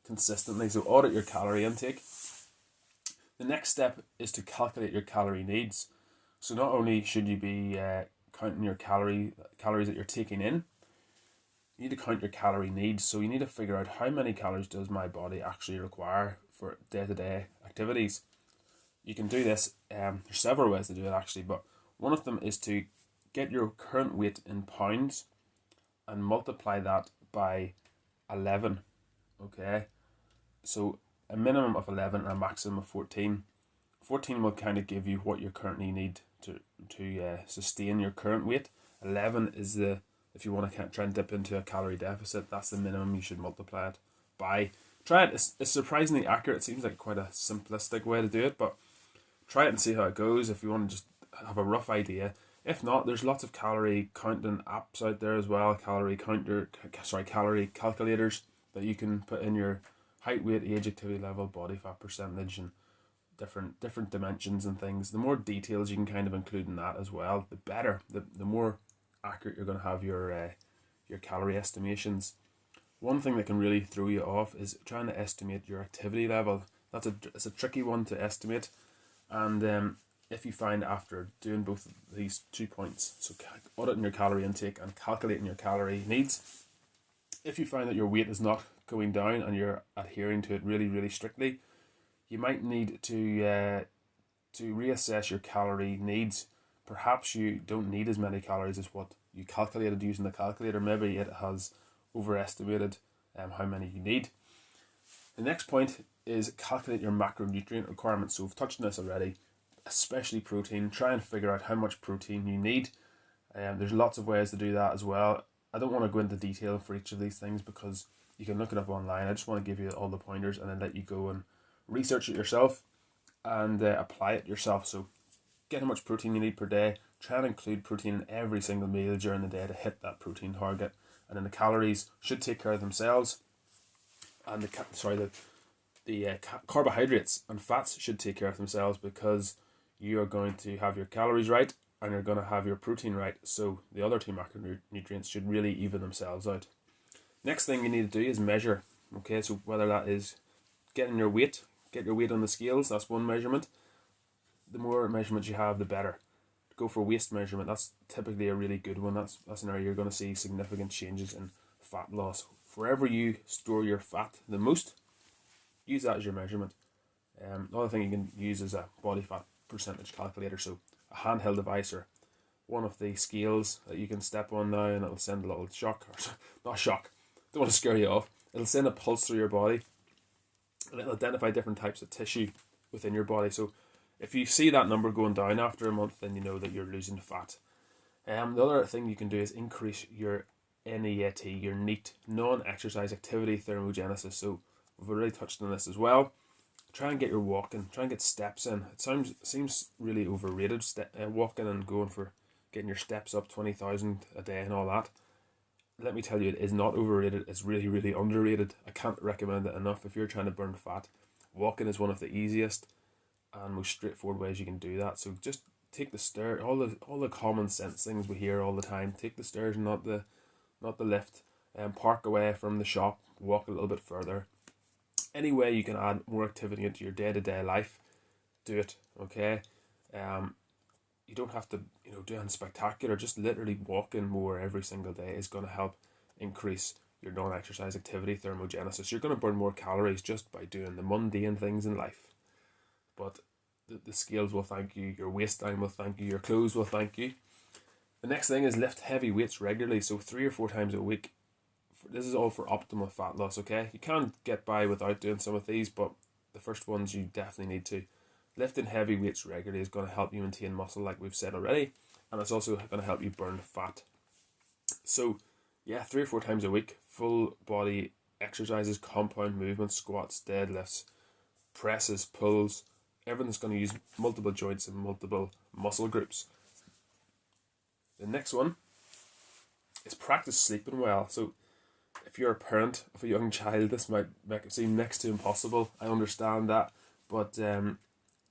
consistently. So audit your calorie intake. The next step is to calculate your calorie needs. So not only should you be counting your calories that you're taking in, you need to count your calorie needs. So you need to figure out how many calories does my body actually require for day-to-day activities. You can do this, there's several ways to do it actually, but one of them is to get your current weight in pounds and multiply that by 11. Okay, so a minimum of 11 and a maximum of 14. 14 will kind of give you what you currently need to sustain your current weight. 11 is if you want to try and dip into a calorie deficit, that's the minimum you should multiply it by. Try it. It's surprisingly accurate. It seems like quite a simplistic way to do it, but try it and see how it goes if you want to just have a rough idea. If not, there's lots of calorie counting apps out there as well, calorie calculators that you can put in your height, weight, age, activity level, body fat percentage, and different dimensions and things. The more details you can kind of include in that as well, the better. The more accurate you're going to have your calorie estimations. One thing that can really throw you off is trying to estimate your activity level. It's a tricky one to estimate, and if you find after doing both of these 2 points, so auditing your calorie intake and calculating your calorie needs, if you find that your weight is not going down and you're adhering to it really, really strictly, you might need to reassess your calorie needs. Perhaps you don't need as many calories as what you calculated using the calculator. Maybe it has overestimated how many you need. The next point is calculate your macronutrient requirements. So we've touched on this already, especially protein. Try and figure out how much protein you need. There's lots of ways to do that as well. I don't want to go into detail for each of these things because you can look it up online. I just want to give you all the pointers and then let you go and research it yourself and apply it yourself. So get how much protein you need per day. Try and include protein in every single meal during the day to hit that protein target. And then the calories should take care of themselves. And the carbohydrates and fats should take care of themselves, because you are going to have your calories right and you're going to have your protein right. So the other two macronutrients should really even themselves out. Next thing you need to do is measure. Okay, so whether that is getting your weight, get your weight on the scales, that's one measurement. The more measurements you have, the better. Go for waist measurement. That's typically a really good one. That's an area you're going to see significant changes in fat loss. Wherever you store your fat the most, use that as your measurement. Another thing you can use is a body fat percentage calculator. So a handheld device or one of the scales that you can step on now, and it'll send a little shock, or not shock, don't want to scare you off. It'll send a pulse through your body and it'll identify different types of tissue within your body. So if you see that number going down after a month, then you know that you're losing fat. The other thing you can do is increase your NEAT, your NEAT, non-exercise activity thermogenesis. So we've already touched on this as well. Try and get your walking, try and get steps in. It seems really overrated, walking and going for getting your steps up 20,000 a day and all that. Let me tell you, it is not overrated. It's really, really underrated. I can't recommend it enough. If you're trying to burn fat, walking is one of the easiest and most straightforward ways you can do that. So just take the stairs, all the common sense things we hear all the time. Take the stairs, not the lift. Park away from the shop. Walk a little bit further. Any way you can add more activity into your day-to-day life, do it. Okay. You don't have to, do anything spectacular. Just literally walking more every single day is going to help increase your non-exercise activity thermogenesis. You're going to burn more calories just by doing the mundane things in life. But the scales will thank you, your waistline will thank you, your clothes will thank you. The next thing is lift heavy weights regularly, so 3 or 4 times a week. This is all for optimal fat loss, okay? You can get by without doing some of these, but the first ones you definitely need to. Lifting heavy weights regularly is going to help you maintain muscle, like we've said already, and it's also going to help you burn fat. So, 3 or 4 times a week, full body exercises, compound movements, squats, deadlifts, presses, pulls. Everything's going to use multiple joints and multiple muscle groups. The next one is practice sleeping well. So, if you're a parent of a young child, this might make it seem next to impossible. I understand that, but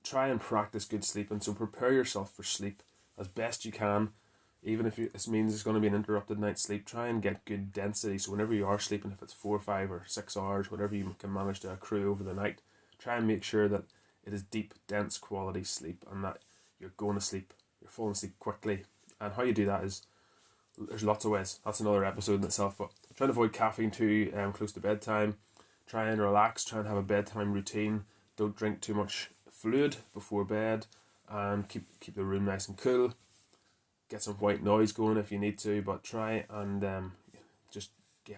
try and practice good sleeping. So prepare yourself for sleep as best you can. Even if this means it's going to be an interrupted night's sleep, try and get good density. So whenever you are sleeping, if it's 4, 5 or 6 hours, whatever you can manage to accrue over the night, try and make sure that it is deep, dense quality sleep and that you're going to sleep, you're falling asleep quickly. And how you do that is, there's lots of ways. That's another episode in itself, but try to avoid caffeine too close to bedtime. Try and relax, try and have a bedtime routine. Don't drink too much fluid before bed, and keep the room nice and cool. Get some white noise going if you need to, but try and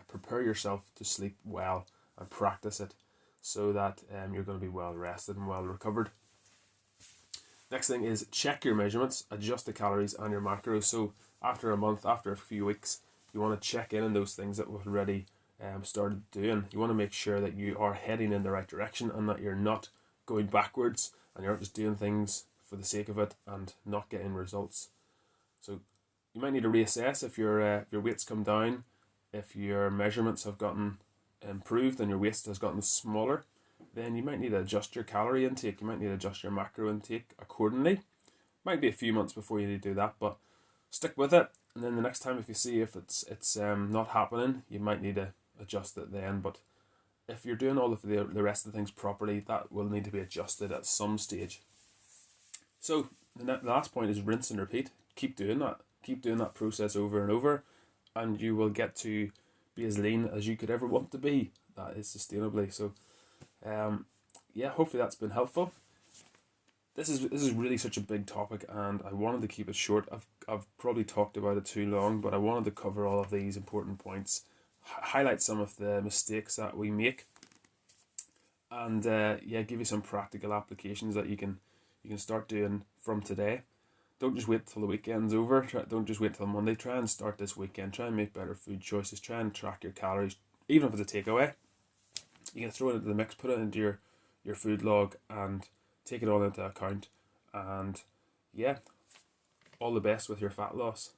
prepare yourself to sleep well and practice it so that you're going to be well rested and well recovered. Next thing is check your measurements, adjust the calories and your macros. So after a month, after a few weeks, you want to check in on those things that we've already started doing. You want to make sure that you are heading in the right direction and that you're not going backwards and you're not just doing things for the sake of it and not getting results. So you might need to reassess if your weight's come down, if your measurements have gotten improved and your waist has gotten smaller. Then you might need to adjust your calorie intake. You might need to adjust your macro intake accordingly. Might be a few months before you need to do that, but stick with it. And then the next time, if you see if it's not happening, you might need to adjust it then. But if you're doing all of the rest of the things properly, that will need to be adjusted at some stage. So the last point is rinse and repeat. Keep doing that. Keep doing that process over and over, and you will get to be as lean as you could ever want to be. That is sustainably. So, hopefully that's been helpful. This is really such a big topic, and I wanted to keep it short. I've probably talked about it too long, but I wanted to cover all of these important points, highlight some of the mistakes that we make, and give you some practical applications that you can start doing from today. Don't just wait till the weekend's over. Don't just wait till Monday. Try and start this weekend. Try and make better food choices. Try and track your calories, even if it's a takeaway. You can throw it into the mix, put it into your food log, and take it all into account. And all the best with your fat loss.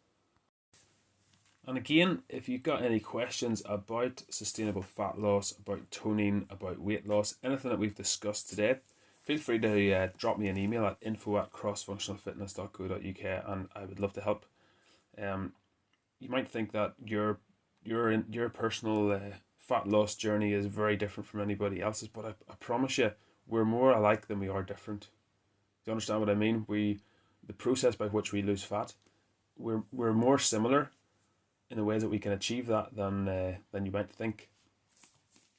And again, if you've got any questions about sustainable fat loss, about toning, about weight loss, anything that we've discussed today, feel free to drop me an email at info@crossfunctionalfitness.co.uk, and I would love to help. You might think that your personal fat loss journey is very different from anybody else's, but I promise you, we're more alike than we are different. Do you understand what I mean? The process by which we lose fat, we're more similar in the ways that we can achieve that than you might think.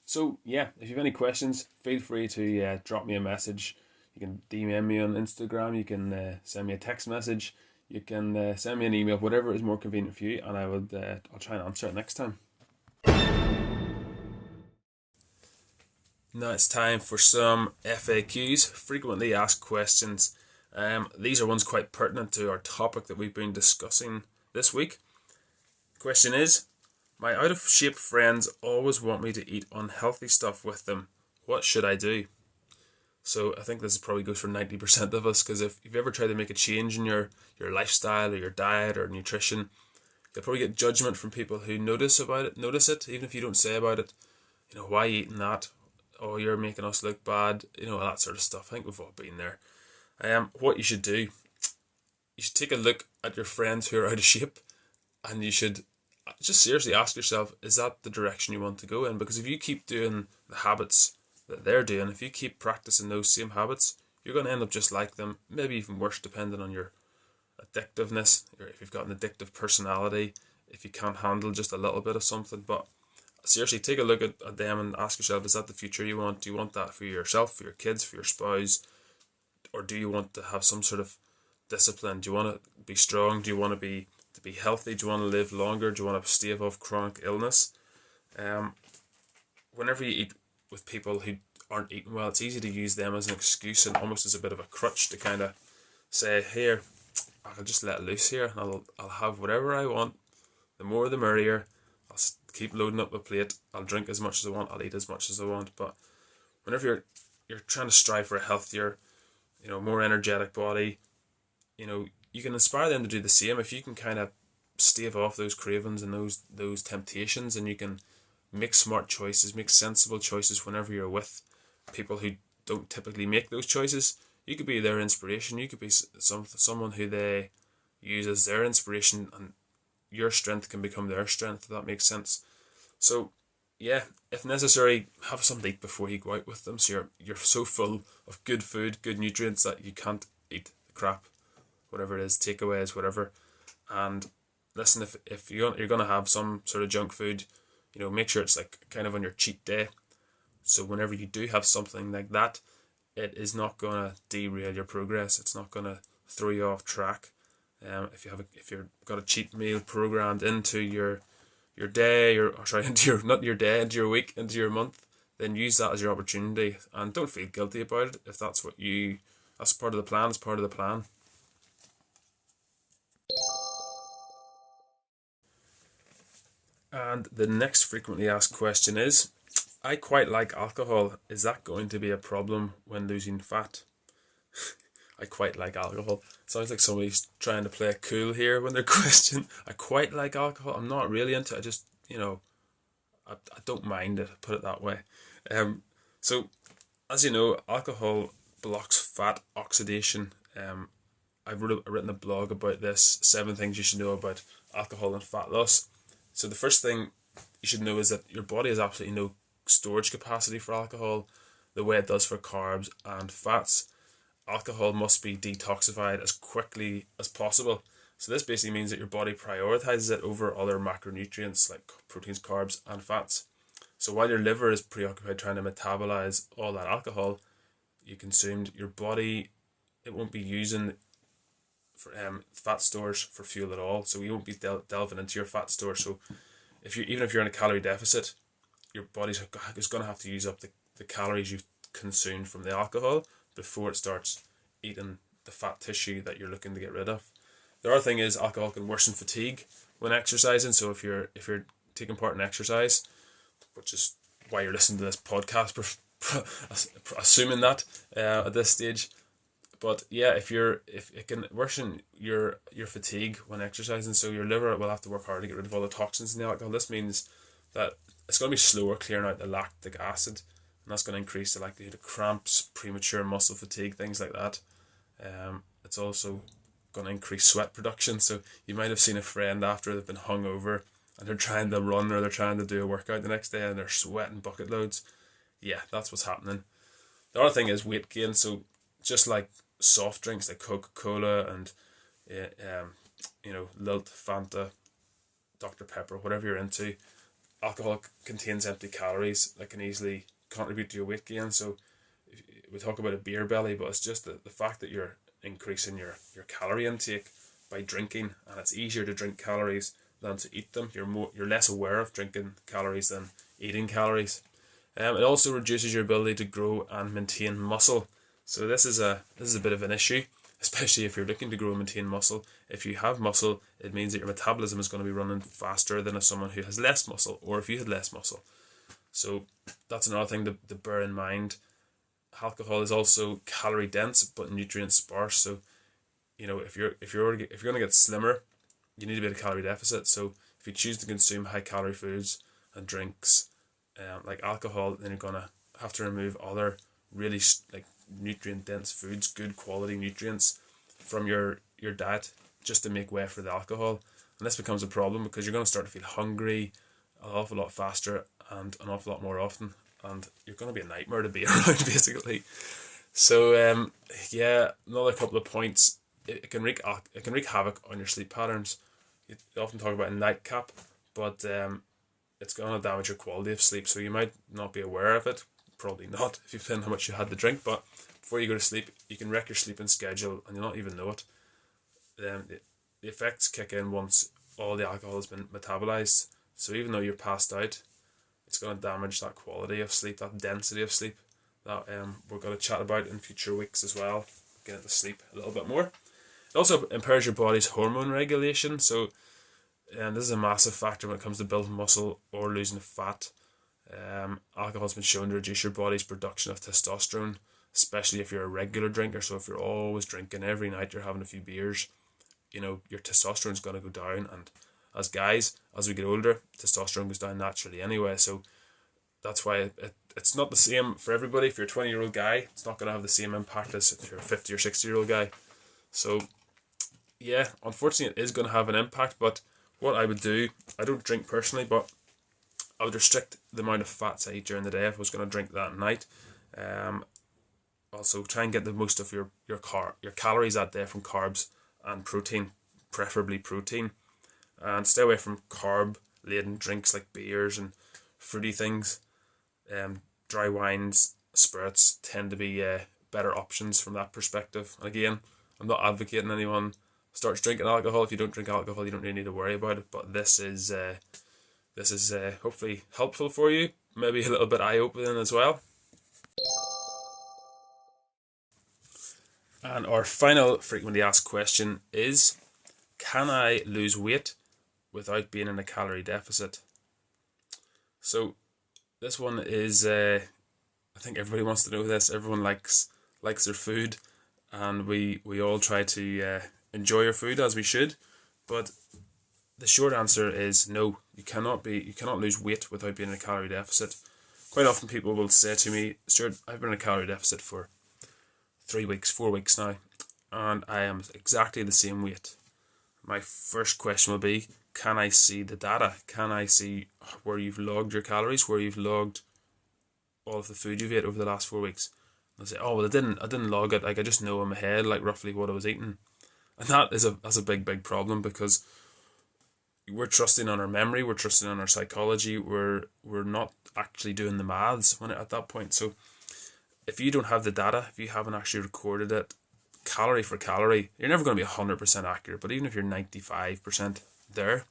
So if you have any questions, feel free to drop me a message. You can DM me on Instagram. You can send me a text message. You can send me an email, whatever is more convenient for you, and I'll try and answer it next time. Now it's time for some FAQs, frequently asked questions. These are ones quite pertinent to our topic that we've been discussing this week. The question is, my out of shape friends always want me to eat unhealthy stuff with them. What should I do? So I think this probably goes for 90% of us, because if you've ever tried to make a change in your lifestyle or your diet or nutrition, you'll probably get judgment from people who notice it, even if you don't say about it. Why are you eating that? Oh, you're making us look bad. That sort of stuff. I think we've all been there. What you should do, you should take a look at your friends who are out of shape, and you should just seriously ask yourself, is that the direction you want to go in? Because if you keep doing the habits that they're doing, if you keep practicing those same habits, you're going to end up just like them, maybe even worse, depending on your addictiveness, or if you've got an addictive personality, if you can't handle just a little bit of something. But seriously, take a look at them and ask yourself, is that the future you want? Do you want that for yourself, for your kids, for your spouse? Or do you want to have some sort of discipline? Do you want to be strong? Do you want to be healthy? Do you want to live longer? Do you want to stave off chronic illness? Whenever you eat with people who aren't eating well, it's easy to use them as an excuse and almost as a bit of a crutch to kind of say, here, I'll just let loose here, and I'll have whatever I want. The more the merrier. I'll keep loading up the plate. I'll drink as much as I want. I'll eat as much as I want. But whenever you're trying to strive for a healthier, more energetic body, you can inspire them to do the same. If you can kind of stave off those cravings and those temptations, and you can make smart choices, make sensible choices whenever you're with people who don't typically make those choices. You could be their inspiration. You could be someone who they use as their inspiration, and your strength can become their strength, if that makes sense. So yeah, if necessary, have some eat before you go out with them, so you're so full of good food, good nutrients, that you can't eat the crap, whatever it is, takeaways, whatever. And listen, if you're going to have some sort of junk food, make sure it's like kind of on your cheat day. So whenever you do have something like that, it is not going to derail your progress. It's not going to throw you off track. If you've got a cheat meal programmed into your day, into your week, into your month, then use that as your opportunity, and don't feel guilty about it. If that's that's part of the plan. It's part of the plan. And the next frequently asked question is, I quite like alcohol. Is that going to be a problem when losing fat? I quite like alcohol. Sounds like somebody's trying to play it cool here when they're questioning. I quite like alcohol. I'm not really into it. I just, I don't mind it, put it that way. So, as you know, alcohol blocks fat oxidation. I've written a blog about this, 7 things you should know about alcohol and fat loss. So the first thing you should know is that your body has absolutely no storage capacity for alcohol the way it does for carbs and fats. Alcohol must be detoxified as quickly as possible. So this basically means that your body prioritizes it over other macronutrients like proteins, carbs, and fats. So while your liver is preoccupied trying to metabolize all that alcohol you consumed, your body, it won't be using for fat stores for fuel at all. So you won't be delving into your fat store. So even if you're in a calorie deficit, your body's going to have to use up the calories you've consumed from the alcohol before it starts eating the fat tissue that you're looking to get rid of. The other thing is alcohol can worsen fatigue when exercising. So if you're taking part in exercise, which is why you're listening to this podcast, assuming that at this stage. But yeah, if it can worsen your fatigue when exercising, so your liver will have to work hard to get rid of all the toxins in the alcohol. This means that it's going to be slower clearing out the lactic acid, and that's going to increase the likelihood of cramps, premature muscle fatigue, things like that. It's also going to increase sweat production. So you might have seen a friend after they've been hungover and they're trying to run or they're trying to do a workout the next day and they're sweating bucket loads. Yeah, that's what's happening. The other thing is weight gain. So just like soft drinks like Coca-Cola and Lilt, Fanta, Dr. Pepper, whatever you're into, alcohol contains empty calories that can easily contribute to your weight gain. So we talk about a beer belly, but it's just the fact that you're increasing your calorie intake by drinking, and it's easier to drink calories than to eat them. You're less aware of drinking calories than eating calories. It also reduces your ability to grow and maintain muscle. So this is a bit of an issue, especially if you're looking to grow and maintain muscle. If you have muscle, it means that your metabolism is going to be running faster than someone who has less muscle, or if you had less muscle. So that's another thing to bear in mind. alcohol is also calorie dense but nutrient sparse. So if you're going to get slimmer, you need to be at a calorie deficit. So if you choose to consume high calorie foods and drinks, like alcohol, then you're gonna have to remove other really like nutrient dense foods, good quality nutrients from your diet just to make way for the alcohol. And this becomes a problem because you're going to start to feel hungry an awful lot faster and an awful lot more often, and you're going to be a nightmare to be around basically. So another couple of points. It can wreak havoc on your sleep patterns. You often talk about a nightcap, but it's going to damage your quality of sleep. So you might not be aware of it, probably not if you've seen how much you had to drink, but before you go to sleep, you can wreck your sleeping schedule and you'll not even know it. The effects kick in once all the alcohol has been metabolized. So even though you're passed out, it's going to damage that quality of sleep, that density of sleep that we're going to chat about in future weeks as well. Get into sleep a little bit more. It also impairs your body's hormone regulation. So this is a massive factor when it comes to building muscle or losing fat. Alcohol has been shown to reduce your body's production of testosterone, especially if you're a regular drinker. So if you're always drinking every night, you're having a few beers, your testosterone is going to go down. And as guys, as we get older, testosterone goes down naturally anyway. So that's why it's not the same for everybody. If you're a 20-year-old guy, it's not going to have the same impact as if you're a 50 or 60-year-old guy. So yeah, unfortunately it is going to have an impact. But what I would do, I don't drink personally, but I would restrict the amount of fats I eat during the day if I was going to drink that night. Also try and get the most of your calories that day from carbs and protein, preferably protein, and stay away from carb-laden drinks like beers and fruity things. Dry wines, spirits tend to be better options from that perspective. And again, I'm not advocating anyone starts drinking alcohol. If you don't drink alcohol, you don't really need to worry about it. But this is hopefully helpful for you, maybe a little bit eye-opening as well. And our final frequently asked question is, can I lose weight without being in a calorie deficit? So this one is, I think everybody wants to know this. Everyone likes their food, and we all try to enjoy our food as we should. But the short answer is no. You cannot lose weight without being in a calorie deficit. Quite often people will say to me, Stuart, I've been in a calorie deficit for 3 weeks, 4 weeks now, and I am exactly the same weight. My first question will be, can I see the data? Can I see where you've logged your calories, where you've logged all of the food you've ate over the last 4 weeks? And I'll say, oh, well, I didn't log it. Like, I just know in my head, like, roughly what I was eating. And that's a big problem, because we're trusting on our memory, we're trusting on our psychology, we're not actually doing the maths at that point. So if you don't have the data, if you haven't actually recorded it calorie for calorie, you're never going to be 100% accurate. But even if you're 95% there,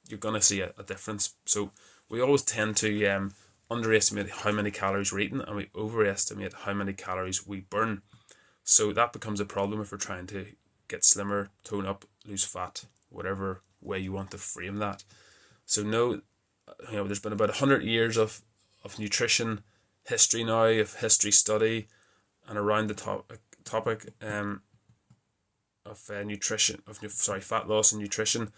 you're going to see a difference. So we always tend to underestimate how many calories we're eating, and we overestimate how many calories we burn. So that becomes a problem if we're trying to get slimmer, tone up, lose fat, whatever way you want to frame that. So no, there's been about 100 years of nutrition history now, of history study, and around the topic of nutrition, fat loss and nutrition.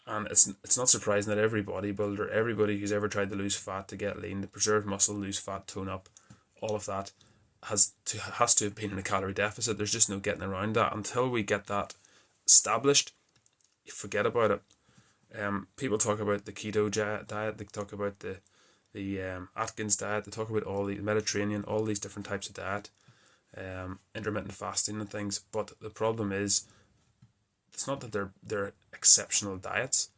And it's not surprising that every bodybuilder, everybody who's ever tried to lose fat, to get lean, to preserve muscle, lose fat, tone up, all of that has to have been in a calorie deficit. There's just no getting around that. Until we get that established, you forget about it. People talk about the keto diet, they talk about the Atkins diet, they talk about all the Mediterranean, all these different types of diet, intermittent fasting and things. But the problem is, it's not that they're exceptional diets.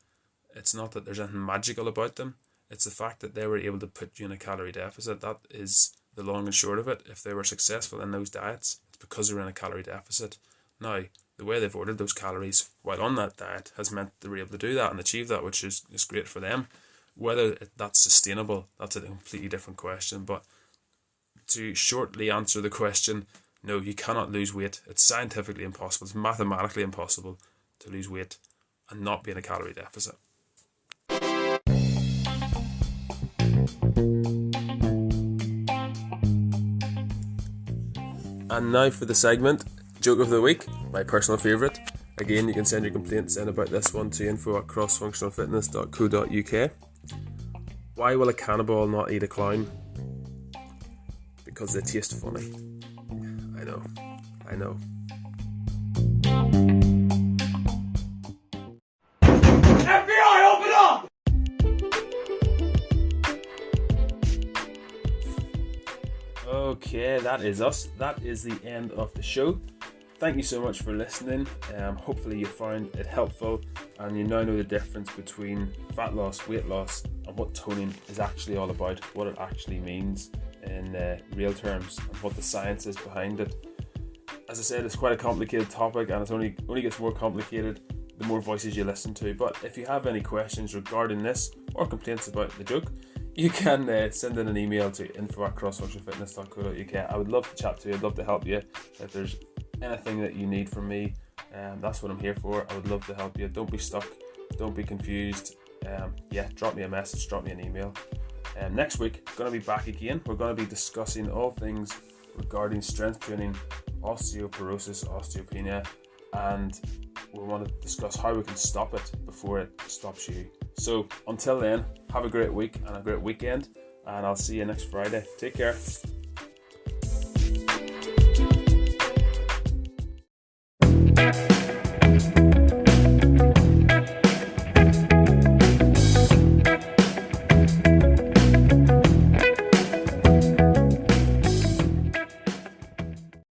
It's not that there's anything magical about them. It's the fact that they were able to put you in a calorie deficit. That is the long and short of it. If they were successful in those diets, it's because they were in a calorie deficit. Now, the way they've ordered those calories while on that diet has meant they were able to do that and achieve that, which is great for them. Whether that's sustainable, that's a completely different question. But to shortly answer the question, no, you cannot lose weight. It's scientifically impossible. It's mathematically impossible to lose weight and not be in a calorie deficit. And now for the segment, Joke of the Week, my personal favourite. Again, you can send your complaints in about this one to info@crossfunctionalfitness.co.uk. Why will a cannibal not eat a clown? Because they taste funny. I know. FBI, open up! Okay, that is us. That is the end of the show. Thank you so much for listening. Hopefully you found it helpful and you now know the difference between fat loss, weight loss, and what toning is actually all about, what it actually means in real terms, and what the science is behind it. As I said, it's quite a complicated topic, and it only gets more complicated the more voices you listen to. But if you have any questions regarding this or complaints about the joke, you can send in an email to info@crossfunctionalfitness.co.uk. I would love to chat to you. I'd love to help you. If there's anything that you need from me, that's what I'm here for. I would love to help you. Don't be stuck. Don't be confused. Drop me a message. Drop me an email. Next week, going to be back again. We're going to be discussing all things regarding strength training, osteoporosis, osteopenia, and we want to discuss how we can stop it before it stops you. So until then, have a great week and a great weekend, and I'll see you next Friday. Take care.